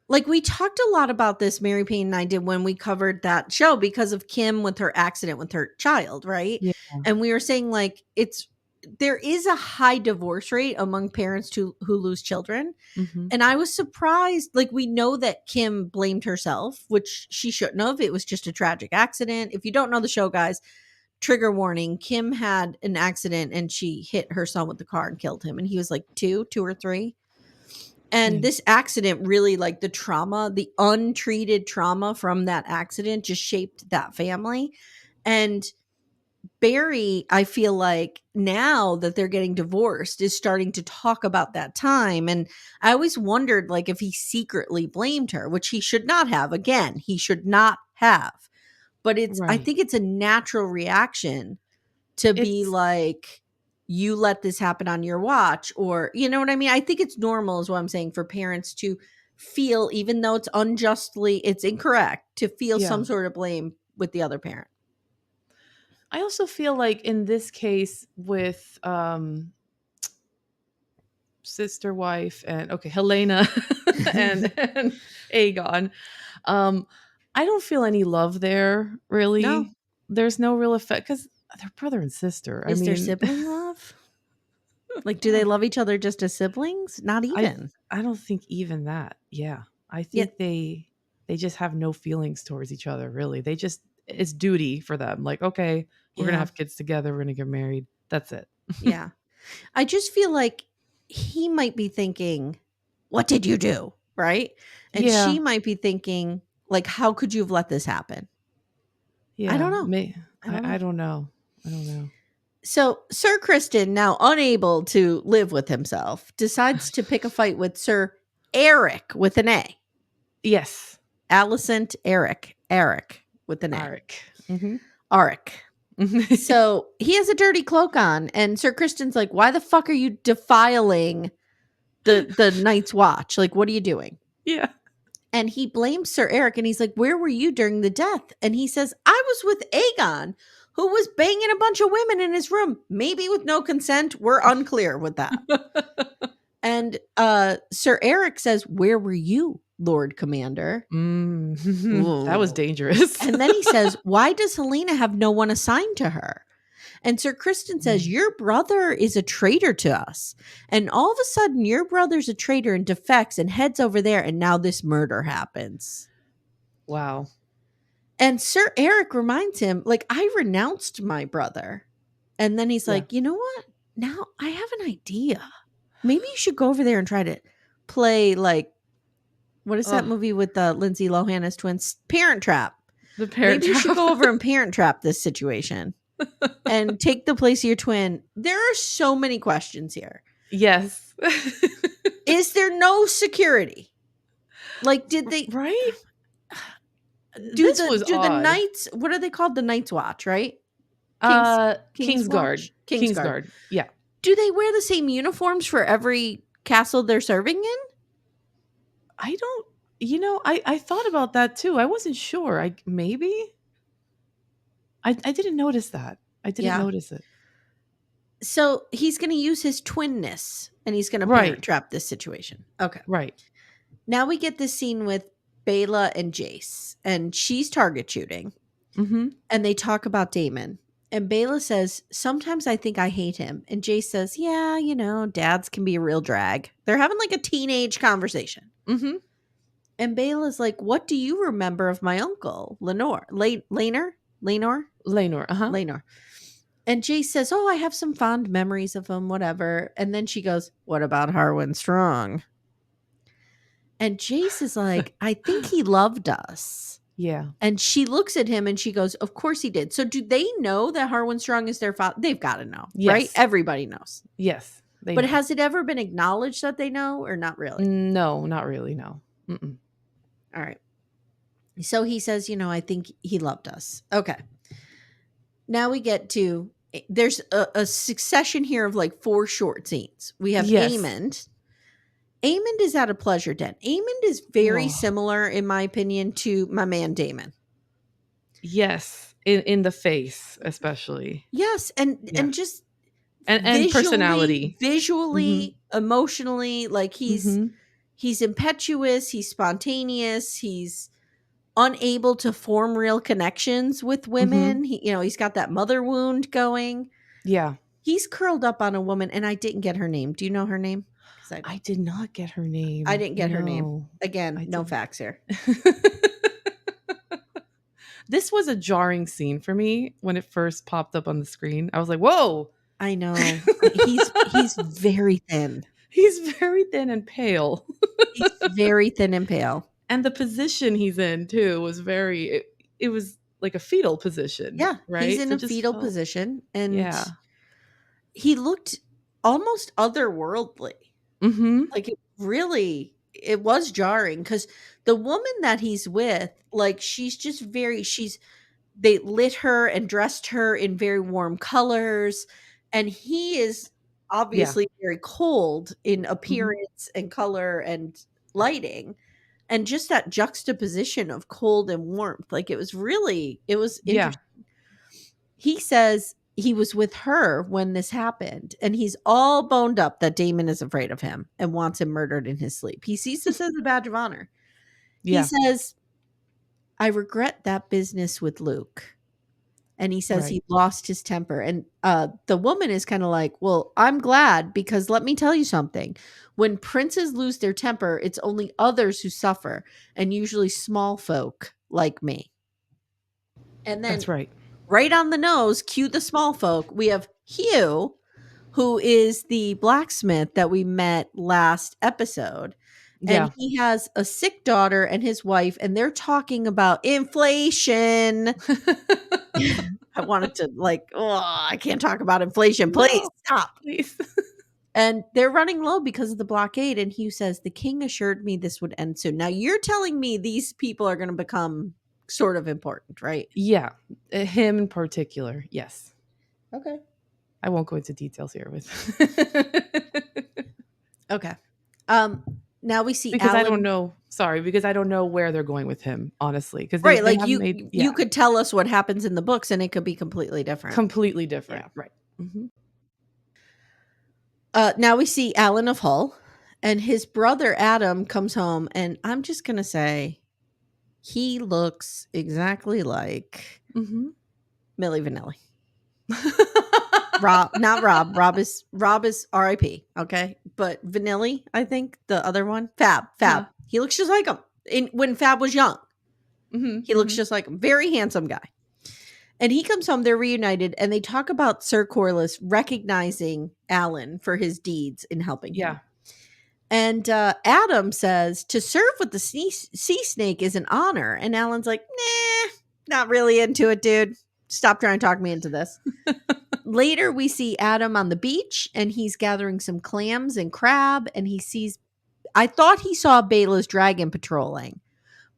Like, we talked a lot about this, Mary Payne and I did, when we covered that show because of Kim with her accident with her child, right? Yeah. And we were saying, like, there is a high divorce rate among parents who lose children. Hmm. And I was surprised. Like, we know that Kim blamed herself, which she shouldn't have. It was just a tragic accident. If you don't know the show, guys, trigger warning, Kim had an accident and she hit her son with the car and killed him. And he was like two or three. And Yeah. this accident really, like, the trauma, the untreated trauma from that accident just shaped that family. And Barry, I feel like now that they're getting divorced, is starting to talk about that time. And I always wondered, like, if he secretly blamed her, which he should not have. Again, he should not have. But I Right. think it's a natural reaction to be It's like, you let this happen on your watch, or, you know what I mean? I think it's normal, is what I'm saying, for parents to feel, even though it's incorrect, to feel yeah. some sort of blame with the other parent. I also feel like in this case with sister wife and Helena and Aegon, um I don't feel any love there No. really. There's no real effect because they're brother and sister. I Is there mean, sibling love? Like, do yeah, they love each other just as siblings? Not I even. I don't think even that. Yeah. I Yeah. think they just have no feelings towards each other really. They just, it's duty for them. Like, okay, we're going to Yeah. have kids together, we're going to get married. That's it. Yeah. I just feel like he might be thinking, "What did you do?" Right? And Yeah. she might be thinking, like, "How could you have let this happen?" I don't Yeah. know. I don't know. I don't know. I don't know. So, Sir Kristen, now unable to live with himself, decides to pick a fight with Sir Eric with an A. Yes. Alicent Eric with an A. Arik. Mm-hmm. Arik. So he has a dirty cloak on, and Sir Kristen's like, "Why the fuck are you defiling the Night's Watch? Like, what are you doing?" Yeah. And he blames Sir Eric, and he's like, "Where were you during the death?" And he says, "I was with Aegon, who was banging a bunch of women in his room, maybe with no consent. We're unclear with that. And Sir Eric says, "Where were you, Lord Commander?" That was Ooh. dangerous. And then he says, "Why does Helena have no one assigned to her?" And Sir Kristen says, "Your brother is a traitor to us. And all of a sudden, your brother's a traitor and defects and heads over there. And now this murder happens." Wow. And Sir Eric reminds him, like, "I renounced my brother." And then he's Yeah. like, "You know what? Now I have an idea. Maybe you should go over there and try to play, like, what is that Ugh, movie with Lindsay Lohan as twins? Parent Trap. the Parent Maybe you should Trap. go over and Parent Trap this situation and take the place of your twin." There are so many questions here. Yes. Is there no security? Like, did they Right? do This was the odd. knights? What are they called? The Night's Watch, right? King's Kingsguard. Watch? Kingsguard. Kingsguard. Yeah. Do they wear the same uniforms for every castle they're serving in? I don't, I thought about that too. I wasn't sure. I didn't notice that. I didn't Yeah. notice it. So he's going to use his twinness and he's going to Right. parent trap this situation. Okay. Right. Now we get this scene with Bela and Jace, and she's target shooting, Mm-hmm. and they talk about Daemon. And Bela says, "Sometimes I think I hate him." And Jace says, "Yeah, dads can be a real drag." They're having like a teenage conversation. Mm-hmm. And Bela's like, "What do you remember of my uncle, Lenore? Lenore? Laenor. Uh-huh. Lenore." And Jace says, "Oh, I have some fond memories of him, whatever." And then she goes, "What about Harwin Strong?" And Jace is like, "I think he loved us." Yeah. And she looks at him and she goes, "Of course he did." So do they know that Harwin Strong is their father? They've got to know, right? Yes. Everybody knows. Yes. They But know. has it ever been acknowledged that they know or not really? No, not really. No. Mm-mm. All right. So he says, "I think he loved us." Okay. Now we get to, there's a succession here of like 4 short scenes. We have Yes. Aemond. Aemond is at a pleasure den. Aemond is very Oh. similar, in my opinion, to my man Daemon. Yes. In the face, especially. Yes, and just And personality. visually, emotionally, like Mm-hmm. he's impetuous, he's spontaneous, he's unable to form real connections with Mm-hmm. women. He's got that mother wound going. Yeah. He's curled up on a woman, and I didn't get her name. Do you know her name? Because I did not get her name. I didn't get her name. No, Again, I no didn't. facts here. This was a jarring scene for me when it first popped up on the screen. I was like, "Whoa!" I know. He's very thin. He's very thin and pale, He's very thin and pale. and the position he's in too was very. It was like a fetal position. Yeah, right. he's in So a it just fetal felt, position, and yeah. he looked almost otherworldly. Mm-hmm. Like, it was jarring because the woman that he's with, like, she's just they lit her and dressed her in very warm colors, and he is Yeah. obviously very cold in Mm-hmm. appearance and color and lighting, and just that juxtaposition of cold and warmth, like, it was Yeah. interesting. He says he was with her when this happened, and he's all boned up that Damon is afraid of him and wants him murdered in his sleep. He sees this as a badge of honor. He Yeah. says, "I regret that business with Luke." And he says Right. he lost his temper. And the woman is kind of like, "Well, I'm glad, because let me tell you something. When princes lose their temper, it's only others who suffer, and usually small folk like me." And then That's right. right on the nose, cue the small folk, we have Hugh, who is the blacksmith that we met last episode. And Yeah. he has a sick daughter and his wife, and they're talking about inflation. I wanted to, like, "Oh, I can't talk about inflation. Please No, stop." please. And they're running low because of the blockade. And Hugh says, "The king assured me this would end soon." Now you're telling me these people are going to become sort of important, right? Yeah. Him in particular. Yes. Okay. I won't go into details here with. Okay. Now we see because I don't Alan. know. Sorry, because I don't know where they're going with him, honestly, because Right, they like haven't made you could tell us what happens in the books and it could be completely different. completely different. Yeah. Right. Hmm. Now we see Alan of Hull, and his brother Adam comes home, and I'm just gonna say he looks exactly like Hmm. Millie Vanilli. Rob, not Rob. Rob is R.I.P. Okay, but Vanilli, I think the other one, Fab. Yeah. He looks just like him. When Fab was young, Hmm. he looks just like him. Very handsome guy. And he comes home. They're reunited, and they talk about Sir Corlys recognizing Alan for his deeds in helping him. Yeah. And Adam says to serve with the sea snake is an honor. And Alan's like, nah, not really into it, dude. Stop trying to talk me into this. Later, we see Adam on the beach and he's gathering some clams and crab. And I thought he saw Bela's dragon patrolling.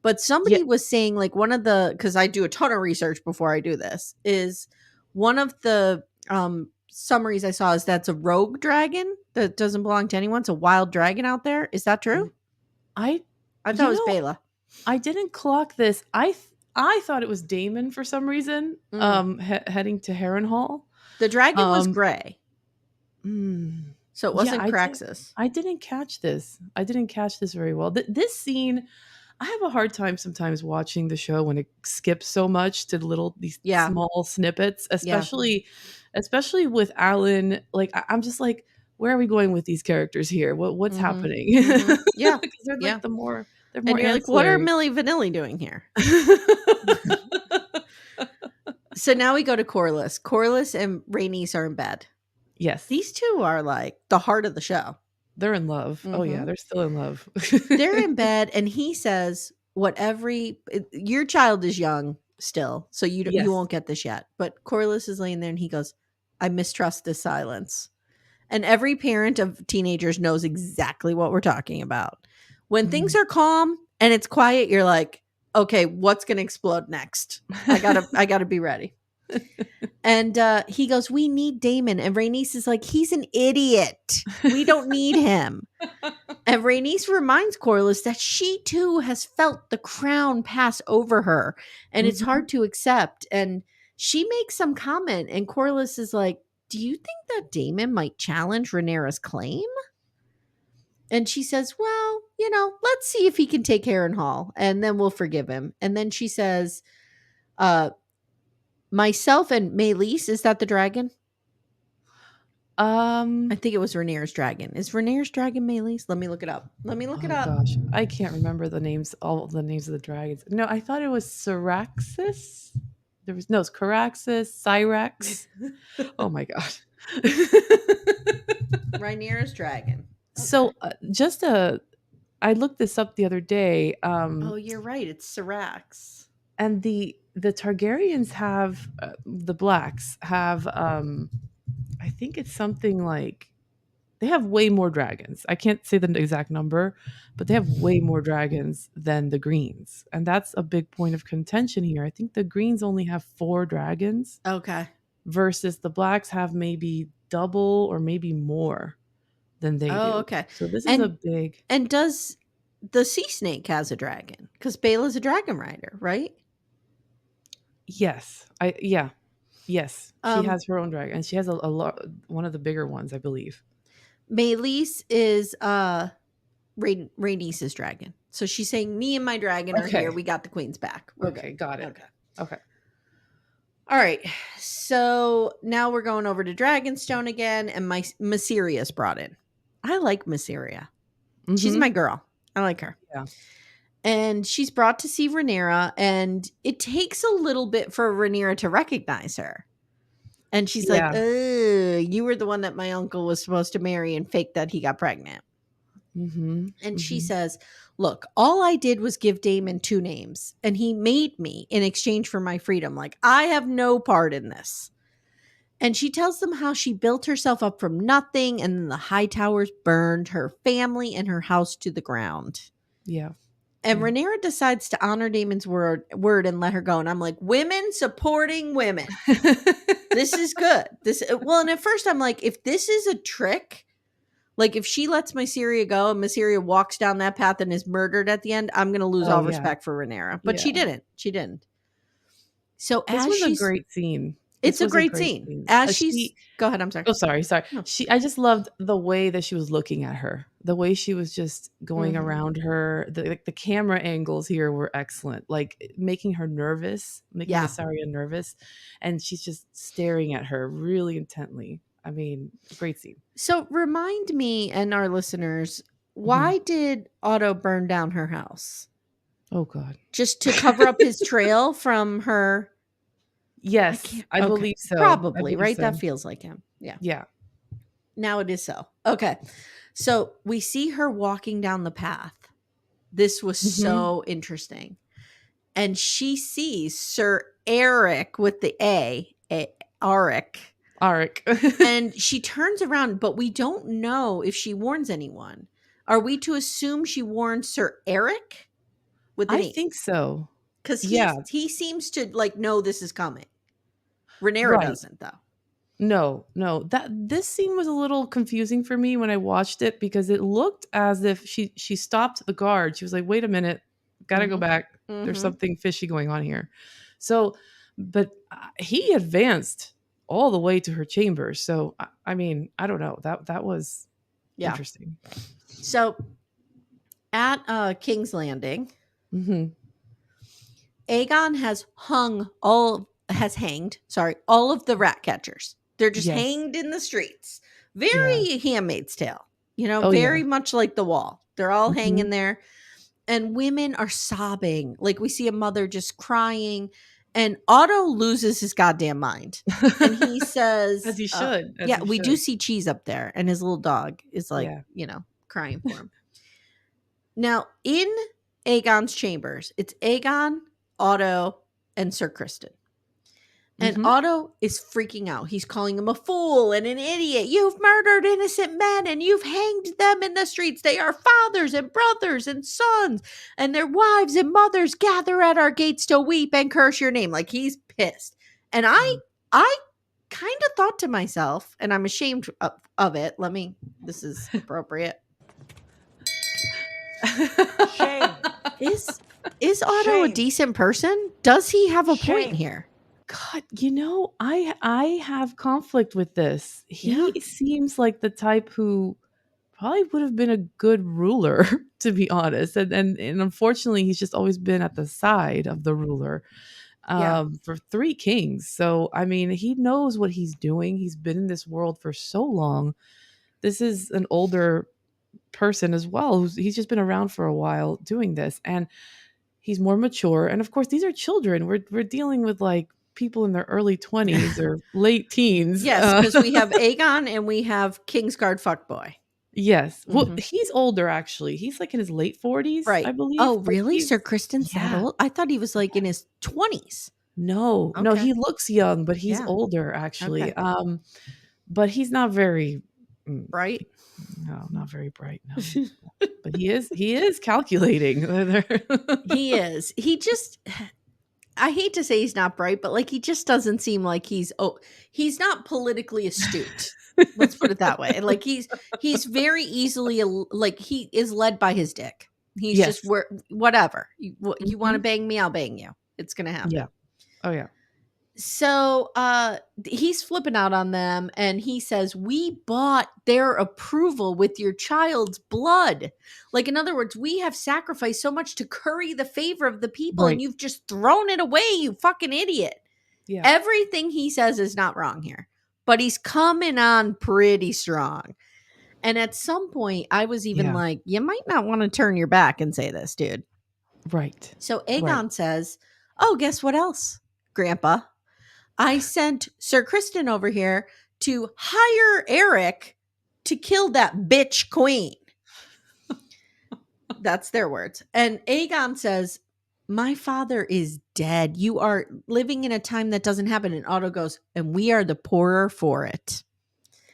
But Yeah. somebody was saying, like, because I do a ton of research before I do this, is one of the summaries I saw is that's a rogue dragon that doesn't belong to anyone. It's a wild dragon out there. Is that true? I, I thought you it was know, Bela. I didn't clock this. I thought it was Daemon for some reason. Heading to Harrenhal. The dragon was Um. gray, mm, so it yeah, wasn't Craxus. I didn't catch this. I didn't catch this very well. This scene, I have a hard time sometimes watching the show when it skips so much to these Yeah. small snippets, Yeah. especially with Alan. Like I'm just like, where are we going with these characters here? What's happening? Yeah. Because they're Yeah. like they're And more you're like, what are ancillary. Millie Vanilli doing here? So now we go to Corlys. Corlys and Rhaenys are in bed. Yes, These two are like the heart of the show. they're in love. Oh yeah, Mhm. they're still in love. They're in bed, and he says, your child is young still, so you Yes. won't get this yet. But Corlys is laying there, and he goes, I mistrust this silence. And every parent of teenagers knows exactly what we're talking about. When things Mm. are calm and it's quiet, you're like, okay, what's going to explode next? I gotta be ready. And he goes, we need Daemon. And Rhaenys is like, he's an idiot. We don't need him. And Rhaenys reminds Corlys that she too has felt the crown pass over her, and it's Mhm. hard to accept. And she makes some comment, and Corlys is like, do you think that Daemon might challenge Rhaenyra's claim? And she says, well, let's see if he can take Harrenhal, and then we'll forgive him. And then she says, myself and Meleys, is that the dragon? I think it was Rhaenyra's dragon. Is Rhaenyra's dragon Meleys? Let me look it up. Oh gosh, I can't remember all the names of the dragons. No, I thought it was Syraxis. It's Caraxis, Cyrax. Oh my god. Rhaenyra's dragon. So, I looked this up the other day. Oh, you're right. It's Syrax. And the Targaryens have the Blacks have I think it's something like they have way more dragons. I can't say the exact number, but they have way more dragons than the Greens. And that's a big point of contention here. I think the Greens only have 4 dragons Okay. versus the Blacks have maybe double or maybe more than they Oh, do. okay. So this is a And big. and does the sea snake has a dragon? Because Bela's a dragon rider, right? Yes. Yes. She Um, has her own dragon and she has a lot, one of the bigger ones, I believe. Meleys is Rhaenys' dragon. So she's saying, me and my dragon are here. Okay. We got the queen's back. We're Okay, good. got it. Okay. Okay. All right. So now we're going over to Dragonstone again, and my Myseria's brought in. I like Myseria. She's Mhm. my girl. I like her. Yeah. And she's brought to see Rhaenyra, and it takes a little bit for Rhaenyra to recognize her. And she's like, Yeah. you were the one that my uncle was supposed to marry and fake that he got pregnant. Mhm. And she Mhm. says, look, all I did was give Daemon 2 names, and he made me in exchange for my freedom. Like, I have no part in this. And she tells them how she built herself up from nothing, and then the High Towers burned her family and her house to the ground. Yeah. And Yeah. Rhaenyra decides to honor Daemon's word and let her go. And I'm like, women supporting women. This is good. And at first I'm like, if this is a trick, Like if she lets Mysaria go and Mysaria walks down that path and is murdered at the end, I'm going to lose Oh all yeah. respect for Rhaenyra. But she Yeah. didn't. She didn't. So This as was a she's, great scene. it's This a was a great great scene. scene. As she's, She go ahead. I'm sorry. Oh, sorry. No. I just loved the way that she was looking at her. The way she was just going Mhm. around her. The camera angles here were excellent. Like making her nervous, making Yeah. Mysaria nervous, and she's just staring at her really intently. I mean, great scene. So remind me and our listeners, Mhm. why did Otto burn down her house? Oh God. Just to cover up his trail from her. I Yes, can't. I Okay. believe so. I Probably, believe right? so. That feels like him. Yeah. Yeah. Now it is so. Okay. So we see her walking down the path. This was Mhm. so interesting. And she sees Sir Eric with the Arik. Arik. And she turns around, but we don't know if she warns anyone. Are we to assume she warns Sir Eric with an I E? think so. Because Yeah. he seems to like know this is coming. Rhaenyra Right. doesn't though. No, no. This scene was a little confusing for me when I watched it because it looked as if she stopped the guard. She was like, "Wait a minute, got to go Mm-hmm. back. There's Mm-hmm. something fishy going on here." So, but he advanced all the way to her chamber. So, I mean, I don't know. That was Yeah. interesting. So at King's Landing, Mhm. Aegon has hanged, all of the rat catchers. They're just Yes. hanged in the streets. Yeah. Very Handmaid's Tale. Oh yeah. Very much like the wall. They're all hanging Mhm. there. And women are sobbing. Like we see a mother just crying. And Otto loses his goddamn mind. And he As says, you should. As yeah, you we do should. see Cheese up there. And his little dog is like, Yeah. crying for him. Now, in Aegon's chambers, it's Aegon, Otto, and Sir Kristen. And Mhm. Otto is freaking out. He's calling him a fool and an idiot. You've murdered innocent men and you've hanged them in the streets. They are fathers and brothers and sons, and their wives and mothers gather at our gates to weep and curse your name. Like he's pissed. And I kind of thought to myself, and I'm ashamed of it. This is appropriate. Shame. Is Otto a Shame. decent person? Does he have a point Shame. here? God, I have conflict with this. Yeah. He seems like the type who probably would have been a good ruler, to be honest. And unfortunately, he's just always been at the side of the ruler Yeah. for three kings. So I mean, he knows what he's doing. He's been in this world for so long. This is an older person as well. He's just been around for a while doing this, and he's more mature. And of course, these are children. We're dealing with like people in their early 20s or late teens. Yes, because we have Aegon and we have Kingsguard fuckboy. Yes. Well, Mhm. he's older actually. He's like in his late 40s, I Right. believe. Oh, Like really? Sir Kristen's that yeah. old? I thought he was like in his 20s. No, no, Okay. he looks young, but he's Yeah. older actually. Okay. But he's not very mm, Right? no, not very bright, no. But he is calculating. He is. He just I hate to say he's not bright, but like he just doesn't seem like he's not politically astute. Let's put it that way. And like he's very easily like he is led by his dick. He's just Yes. whatever. You want to Mhm. bang me, I'll bang you. It's going to happen. Yeah. Oh yeah. So he's flipping out on them and he says, "We bought their approval with your child's blood." Like, in other words, we have sacrificed so much to curry the favor of the people and Right. you've just thrown it away, you fucking idiot. Yeah. Everything he says is not wrong here, but he's coming on pretty strong. And at some point, I was even Yeah. like, you might not want to turn your back and say this, dude. Right. So Aegon Right. says, "Oh, guess what else, Grandpa? I sent Sir Kristen over here to hire Eric to kill that bitch queen." That's their words. And Aegon says, "My father is dead. You are living in a time that doesn't happen." And Otto goes, "And we are the poorer for it."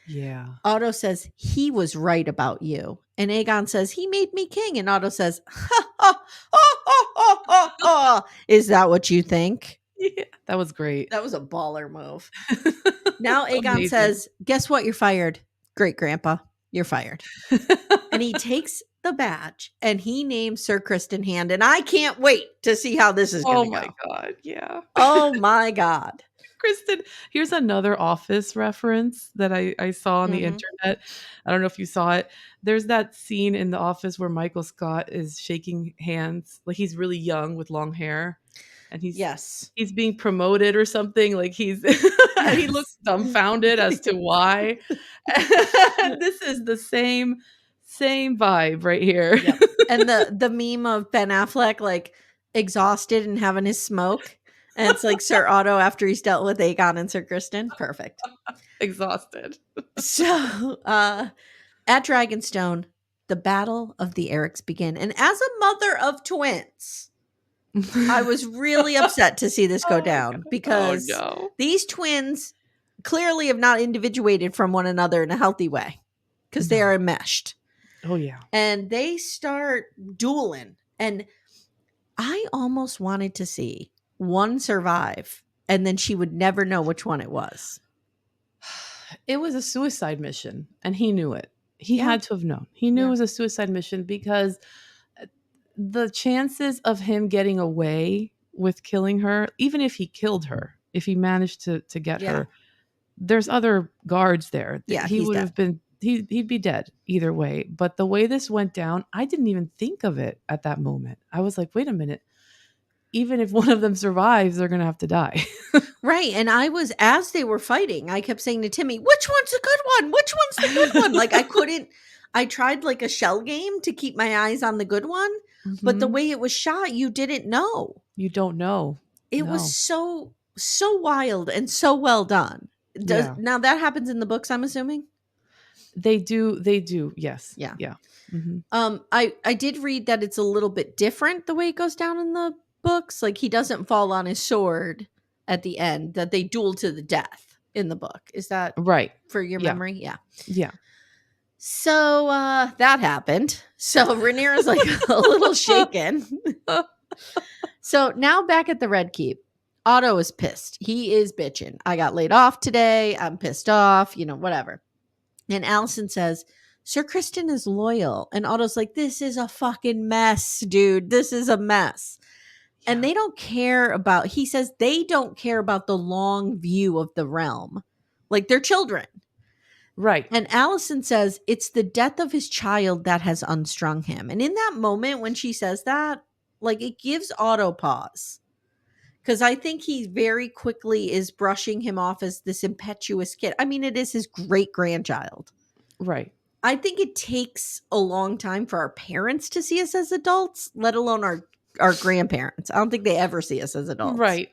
Yeah. Otto says, "He was right about you." And Aegon says, "He made me king." And Otto says, "Ha, ha, ha, ha, ha, ha, ha. Is that what you think?" Yeah. That was great. That was a baller move. Now Aegon Amazing. says, "Guess what? You're fired, great grandpa." you're fired. And he takes the badge and he names Sir Kristen Hand. And I can't wait to see how this is Oh going to my go. God. Yeah. Oh my God. Kristen, here's another Office reference that I saw on the Mhm. internet. I don't know if you saw it. There's that scene in The Office where Michael Scott is shaking hands, like he's really young with long hair, and Yes. he's being promoted or something. Like he's and he looks Yes. dumbfounded as to why. This is the same vibe right here. Yep. And the meme of Ben Affleck like exhausted and having his smoke. And it's like Sir Otto after he's dealt with Aegon and Sir Kristen. Perfect. Exhausted. So at Dragonstone, the battle of the Erics begin. And as a mother of twins, I was really upset to see this go Oh my down God. Oh because no. these twins clearly have not individuated from one another in a healthy way because they No. are enmeshed. Oh yeah. And they start dueling. And I almost wanted to see one survive and then she would never know which one it was. It was a suicide mission, and he knew it. He Yeah. had to have known. He knew Yeah. it was a suicide mission because the chances of him getting away with killing her, even if he killed her, if he managed to get Yeah. her, there's other guards there. Yeah, He he's would dead. have been he'd be dead either way. But the way this went down, I didn't even think of it at that moment. I was like, wait a minute. Even if one of them survives, they're gonna have to die. Right. And I was, as they were fighting, I kept saying to Timmy, which one's the good one? Which one's the good one? Like I tried like a shell game to keep my eyes on the good one, but the Mhm. way it was shot, you didn't know. You don't know. It was No. so wild and so well done. Yeah. Now that happens in the books, I'm assuming? They do. Yes. Yeah. Yeah. Mhm. I did read that it's a little bit different the way it goes down in the books. Like he doesn't fall on his sword at the end, that they duel to the death in the book. Is that Right. for your Yeah. memory? Yeah. Yeah. So that happened. So Rhaenyra's like a little shaken. So now back at the Red Keep, Otto is pissed. He is bitching. I got laid off today. I'm pissed off, whatever. And Allison says, Sir Kristen is loyal. And Otto's like, this is a fucking mess, dude. This is a mess. And Yeah. they don't care about, he says they don't care about the long view of the realm. Like they're children. Right. And Allison says it's the death of his child that has unstrung him. And in that moment when she says that, like it gives Otto pause. Because I think he very quickly is brushing him off as this impetuous kid. I mean, it is his great grandchild. Right. I think it takes a long time for our parents to see us as adults, let alone our grandparents. I don't think they ever see us as adults. Right.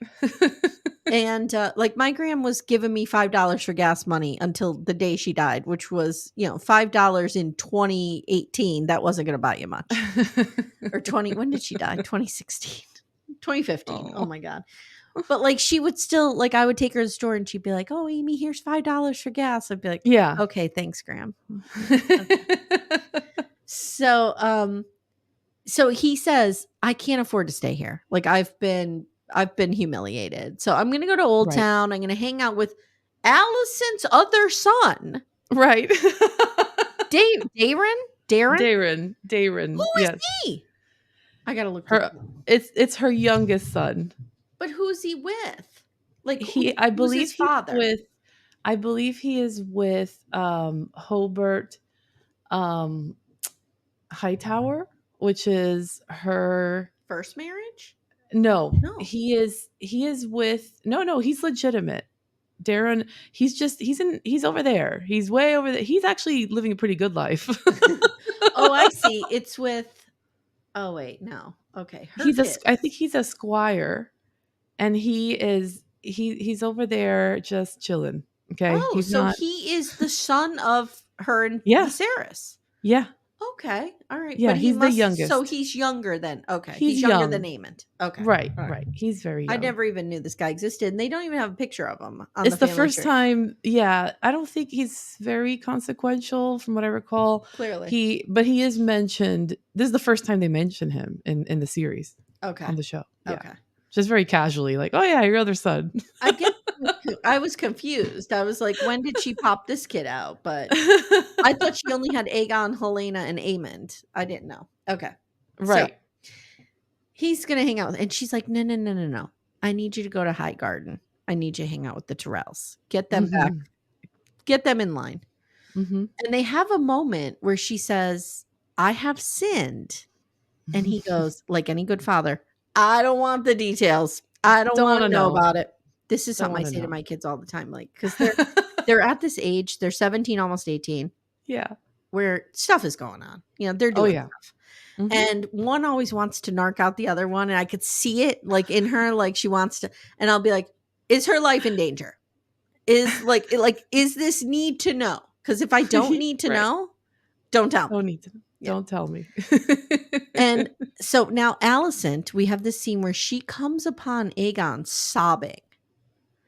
And like my gran was giving me $5 for gas money until the day she died, which was, $5 in 2018. That wasn't going to buy you much. Or when did she die? 2016, 2015. Oh my God. But like she would still, like I would take her to the store and she'd be like, oh, Amy, here's $5 for gas. I'd be like, Yeah. okay, thanks, Graham. Okay. So he says, I can't afford to stay here. Like I've been humiliated. So I'm going to go to Old Right. Town. I'm going to hang out with Allison's other son. Right. Darren? Daemon. Who is Yes. he? I got to look. It's her youngest son. But who's he with? Like I who's believe his father? I believe he is with Hobart Hightower, which is her First marriage? No. No. He is with No, he's legitimate. Darren, he's over there. He's way over there. He's actually living a pretty good life. Oh, I see. It's with Oh wait, no. Okay. I think he's a squire, and he's over there just chilling. Okay. Oh, He's so not he is the son of her and Yeah. Viserys. Yeah. Okay. All right. Yeah, But he's the youngest. So he's younger than. Okay. He's younger young. than Aemond. Okay. Right, All right. He's very young. I never even knew this guy existed, and they don't even have a picture of him on It's the family first tree. time. Yeah, I don't think he's very consequential from what I recall. Clearly. But he is mentioned. This is the first time they mention him in the series. Okay. On the show. Yeah. Okay. Just very casually, like, oh yeah, your other son. I get I was confused. I was like, when did she pop this kid out? But I thought she only had Aegon, Helena, and Aemond. I didn't know. Okay. So Right. he's gonna hang out with, and she's like, no, no, no, no, no. I need you to go to High Garden. I need you to hang out with the Tyrells. Get them back. Mhm. Get them in line. Mhm. And they have a moment where she says, I have sinned. And he goes, like any good father, I don't want the details. I don't Don't want wanna to know know. about it. This is Don't something I wanna say to know. my kids all the time, like, because they're at this age, they're 17, almost 18, Yeah. where stuff is going on. They're Oh, doing yeah. stuff. Mhm. And one always wants to narc out the other one, and I could see it like in her, like she wants to, and I'll be like, is her life in danger? Is this need to know? Because if I don't need to Right. know, don't tell me. Don't need to. Yeah. Don't tell me. And so now Alicent, we have this scene where she comes upon Aegon sobbing,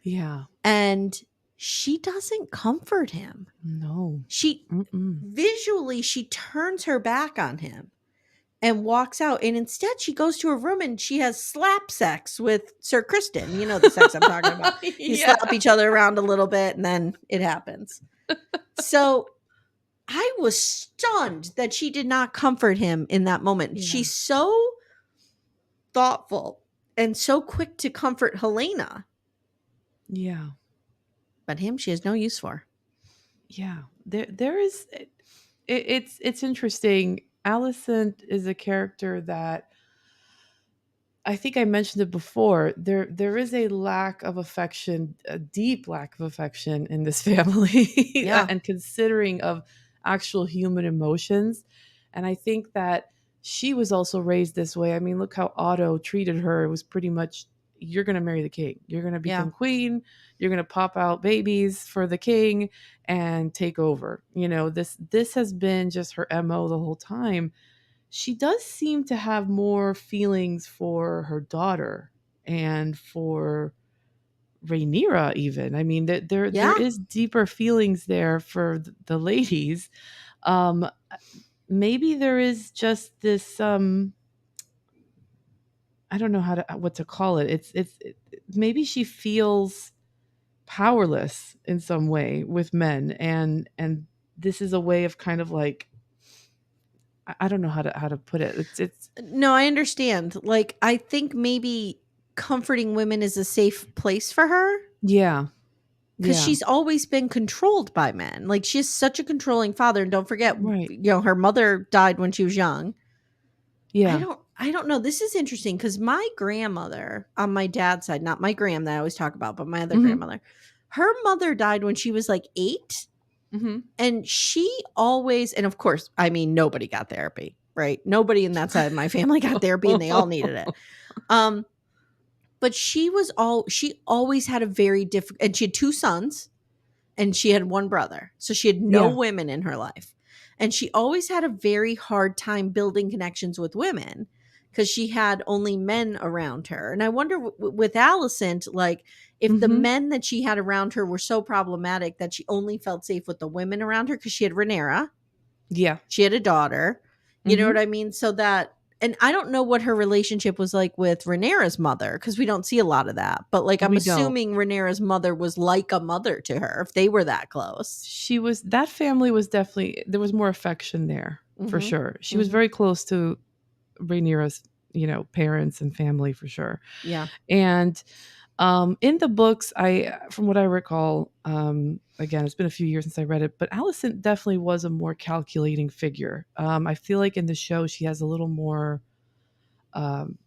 Yeah. and she doesn't comfort him. No. She Mm-mm. visually, she turns her back on him and walks out. And instead she goes to her room and she has slap sex with Sir Criston. You know the sex I'm talking about. You Yeah. slap each other around a little bit and then it happens. So I was stunned that she did not comfort him in that moment. Yeah. She's so thoughtful and so quick to comfort Helena, Yeah. but him she has no use for. Yeah. There is it's interesting. Alicent is a character that I think I mentioned it before. There is a lack of affection, a deep lack of affection in this family, Yeah. and considering of actual human emotions. And I think that she was also raised this way. I mean, look how Otto treated her. It was pretty much, you're going to marry the king. You're going to Yeah. become queen. You're going to pop out babies for the king and take over. This has been just her MO the whole time. She does seem to have more feelings for her daughter and for Rhaenyra even. I mean, there Yeah. is deeper feelings there for the ladies. Um, maybe there is just this I don't know what to call it. Maybe she feels powerless in some way with men, and this is a way of kind of like, I don't know how to put it. It's No, I understand. Like, I think maybe comforting women is a safe place for her yeah. because Yeah. she's always been controlled by men. Like, she has such a controlling father. And don't forget, Right. her mother died when she was young. Yeah. I don't know. This is interesting because my grandmother on my dad's side, not my gram that I always talk about, but my other Mhm. grandmother, her mother died when she was like 8. Mhm. And she always, and of course, I mean, nobody got therapy, right? Nobody in that side of my family got therapy and they all needed it. Um, but she always had a very different, and she had 2 sons and she had 1 brother. So she had no Yeah. women in her life. And she always had a very hard time building connections with women because she had only men around her. And I wonder with Alicent, like if the Mhm. men that she had around her were so problematic that she only felt safe with the women around her because she had Rhaenyra, Yeah. she had a daughter. You know what Mhm. I mean? So that, and I don't know what her relationship was like with Rhaenyra's mother because we don't see a lot of that. But like, I'm We don't. assuming Rhaenyra's mother was like a mother to her if they were that close. That family was definitely, there was more affection there for Mm-hmm. sure. She was Mm-hmm. very close to Rhaenyra's, parents and family for sure. Yeah. And in the books, from what I recall, again, it's been a few years since I read it, but Alicent definitely was a more calculating figure. I feel like in the show she has a little more. Um,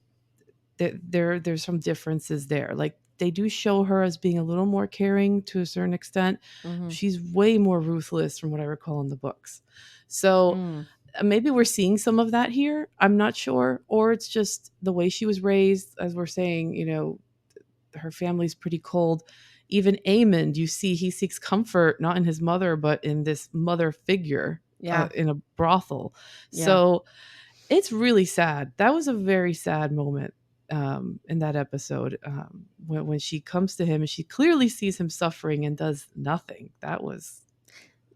there's some differences there. Like they do show her as being a little more caring to a certain extent. Mm-hmm. She's way more ruthless from what I recall in the books. So Mm. maybe we're seeing some of that here. I'm not sure, or it's just the way she was raised. As we're saying, her family's pretty cold. Even Aemond, you see, he seeks comfort not in his mother, but in this mother figure Yeah. in a brothel. Yeah. So it's really sad. That was a very sad moment in that episode when she comes to him and she clearly sees him suffering and does nothing. That was.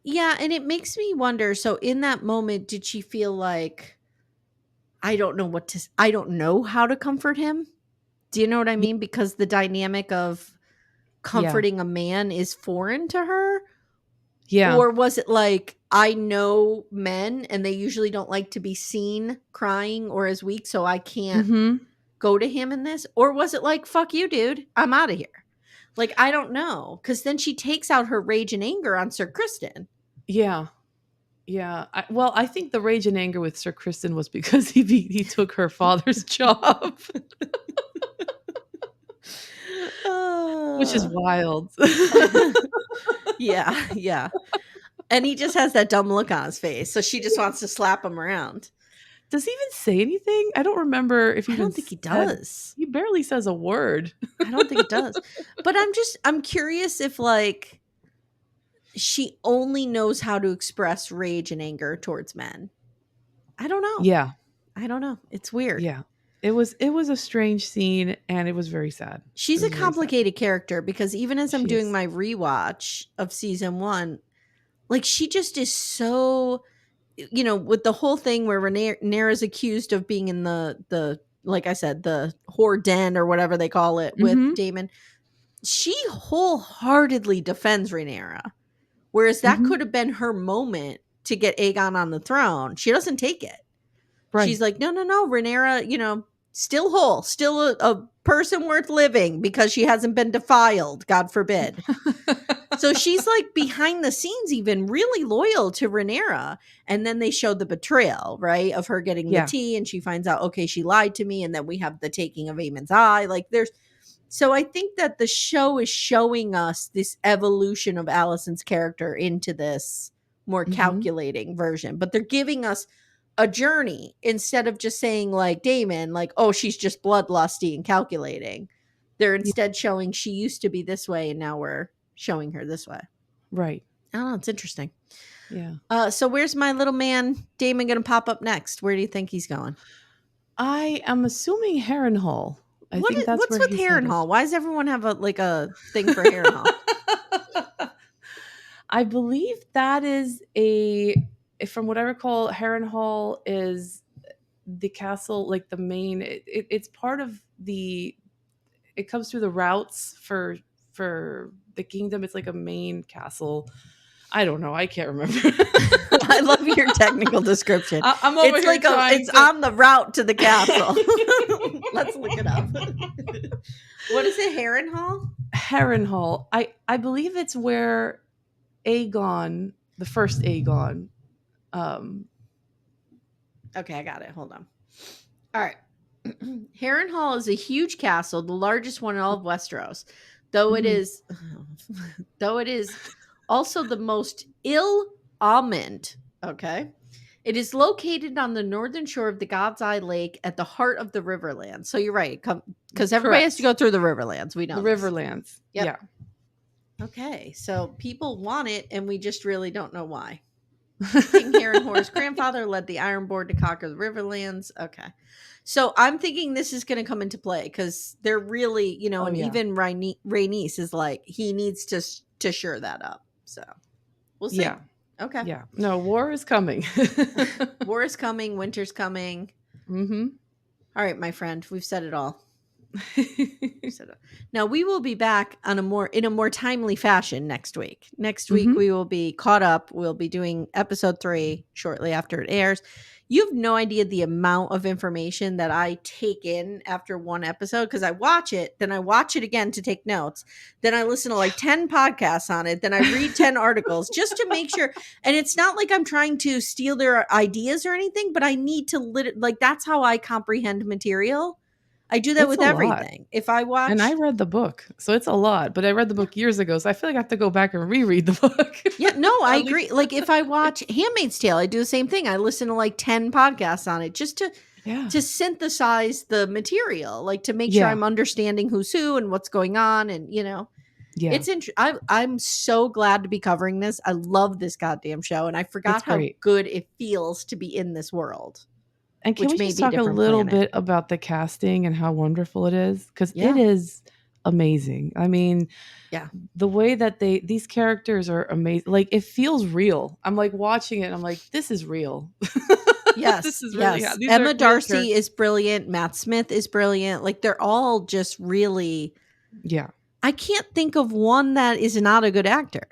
Yeah. And it makes me wonder. So in that moment, did she feel like, I don't know how to comfort him? Do you know what I Yeah. mean? Because the dynamic of Yeah. comforting a man is foreign to her? Yeah. Or was it like, I know men and they usually don't like to be seen crying or as weak, so I can't Mhm. go to him in this? Or was it like, fuck you, dude, I'm out of here? Like, I don't know. Because then she takes out her rage and anger on Sir Kristen. Yeah. Yeah. Well, I think the rage and anger with Sir Kristen was because he took her father's job, which is Uh, wild. yeah, yeah. And he just has that dumb look on his face. So she just wants to slap him around. Does he even say anything? I don't remember if he I even don't think he said. does. He barely says a word. I don't think it does. But I'm curious if like she only knows how to express rage and anger towards men. I don't know. Yeah. I don't know. It's weird. Yeah. It was a strange scene and it was very sad. It She's a was very sad. complicated character because even as I'm She doing is. my rewatch of season 1, like she just is so, with the whole thing where Rhaenyra's accused of being in the like I said, the whore den or whatever they call it with Mhm. Daemon. She wholeheartedly defends Rhaenyra. Whereas that Mhm. could have been her moment to get Aegon on the throne. She doesn't take it. She's Right. like, no, no, no, Rhaenyra, still whole, still a person worth living because she hasn't been defiled, God forbid. So she's like behind the scenes, even really loyal to Rhaenyra. And then they showed the betrayal, right? Of her getting the Yeah. tea and she finds out, okay, she lied to me. And then we have the taking of Aemon's eye. Like so I think that the show is showing us this evolution of Allison's character into this more Mhm. calculating version, but they're giving us a journey instead of just saying like Daemon, like, oh, she's just bloodlusty and calculating. They're Yeah. instead showing she used to be this way and now we're showing her this way. Right. I don't know. It's interesting. Yeah. So where's my little man Daemon going to pop up next? Where do you think he's going? I am assuming Harrenhal. I think that's What's where with he's headed. Harrenhal? Why does everyone have a thing for Harrenhal? I believe that is from what I recall, Harrenhal is the castle, like the main. It's part of the. It comes through the routes for the kingdom. It's like a main castle. I don't know. I can't remember. I love your technical description. I'm over It's here like trying it's to. on the route to the castle. Let's look it up. What is it, Harrenhal? Harrenhal. I believe it's where Aegon, the first Aegon. Um, Okay, I got it. Hold on. All right. Harrenhal is a huge castle, the largest one in all of Westeros. Though it mhm. is though it is also the most ill-omened, okay? It is located on the northern shore of the God's Eye Lake at the heart of the Riverlands. So you're right, because everybody has to go Correct. through the Riverlands. We The know this. Riverlands. Yep. Yeah. Okay, so people want it, and we just really don't know why. King Harrenhal's grandfather led the Ironborn to conquer the Riverlands. Okay. So I'm thinking this is going to come into play because they're really, Oh and yeah. even Rhaenys is like, he needs to shore that up. So we'll see. Yeah. Okay. Yeah. No, war is coming. War is coming. Winter's coming. mm-hmm. All right, my friend, we've said it all. Now we will be back in a more timely fashion next week. Next week mm-hmm. we will be caught up. We'll be doing episode 3 shortly after it airs. You have no idea the amount of information that I take in after one episode because I watch it, then I watch it again to take notes, then I listen to like 10 podcasts on it, then I read 10 articles just to make sure. And it's not like I'm trying to steal their ideas or anything, but I need to that's how I comprehend material. I do that It's with a lot. everything. If I And I watch, read the book, so it's a lot. But I read the book years ago, so I feel like I have to go back and reread the book. yeah, no, I At least, agree. Like if I watch Handmaid's Tale, I do the same thing. I listen to like 10 podcasts on it just yeah, to synthesize the material, like to make sure yeah, I'm understanding who's who and what's going on. And yeah. it's I'm so glad to be covering this. I love this goddamn show, and I It's forgot how great. good it feels to be in this world, And can which we may just be a talk a different little planet. bit about the casting and how wonderful it is? Because it Yeah, is amazing. I mean, yeah, the way that these characters are amazing. Like it feels real. I'm like watching it and I'm like, this is real. This yes, is really how yes. these are Emma real Darcy characters. is brilliant. Matt Smith is brilliant. Like they're all just really Yeah. I can't think of one that is not a good actor.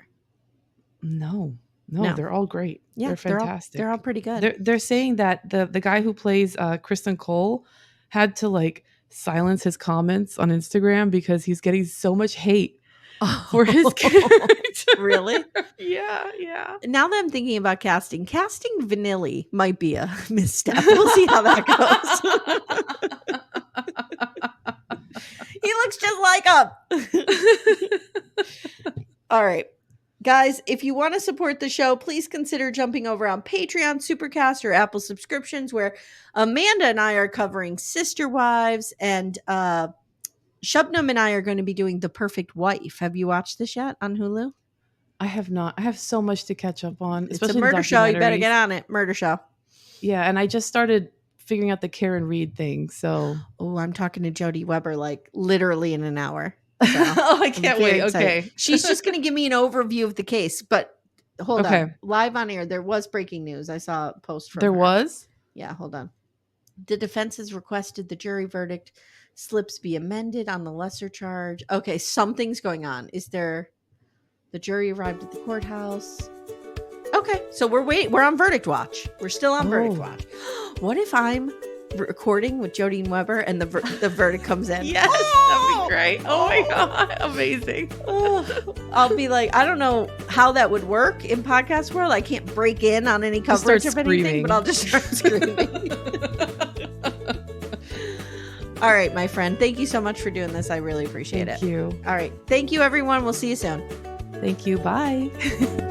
No, No. they're all great. Yeah, they're fantastic. They're all pretty good. They're saying that the guy who plays Kristen Cole had to like silence his comments on Instagram because he's getting so much hate for his character. Really? Yeah. Now that I'm thinking about casting Vanilli might be a misstep. We'll see how that goes. He looks just like him. All right. Guys, if you want to support the show, please consider jumping over on Patreon, Supercast, or Apple subscriptions, where Amanda and I are covering Sister Wives, and Shubnam and I are going to be doing The Perfect Wife. Have you watched this yet on Hulu? I have not. I have so much to catch up on. It's a murder show. You better get on it. Murder show. Yeah, and I just started figuring out the Karen Reed thing. So, I'm talking to Jodie Weber like literally in an hour. So I can't wait. Excited. Okay. She's just going to give me an overview of the case, but hold on. Live on air, there was breaking news. I saw a post from her. Was? Yeah, hold on. The defense has requested the jury verdict slips be amended on the lesser charge. Okay, something's going on. The jury arrived at the courthouse. Okay, so we're on verdict watch. We're still on verdict watch. What if I'm recording with Jodie Weber and the verdict comes in? Yes, that'd be great. Oh my god, amazing. I'll be like, I don't know how that would work in podcast world. I can't break in on any coverage of anything, but I'll just start screaming. All right, my friend. Thank you so much for doing this. I really appreciate it. Thank you. All right. Thank you, everyone. We'll see you soon. Thank you. Bye.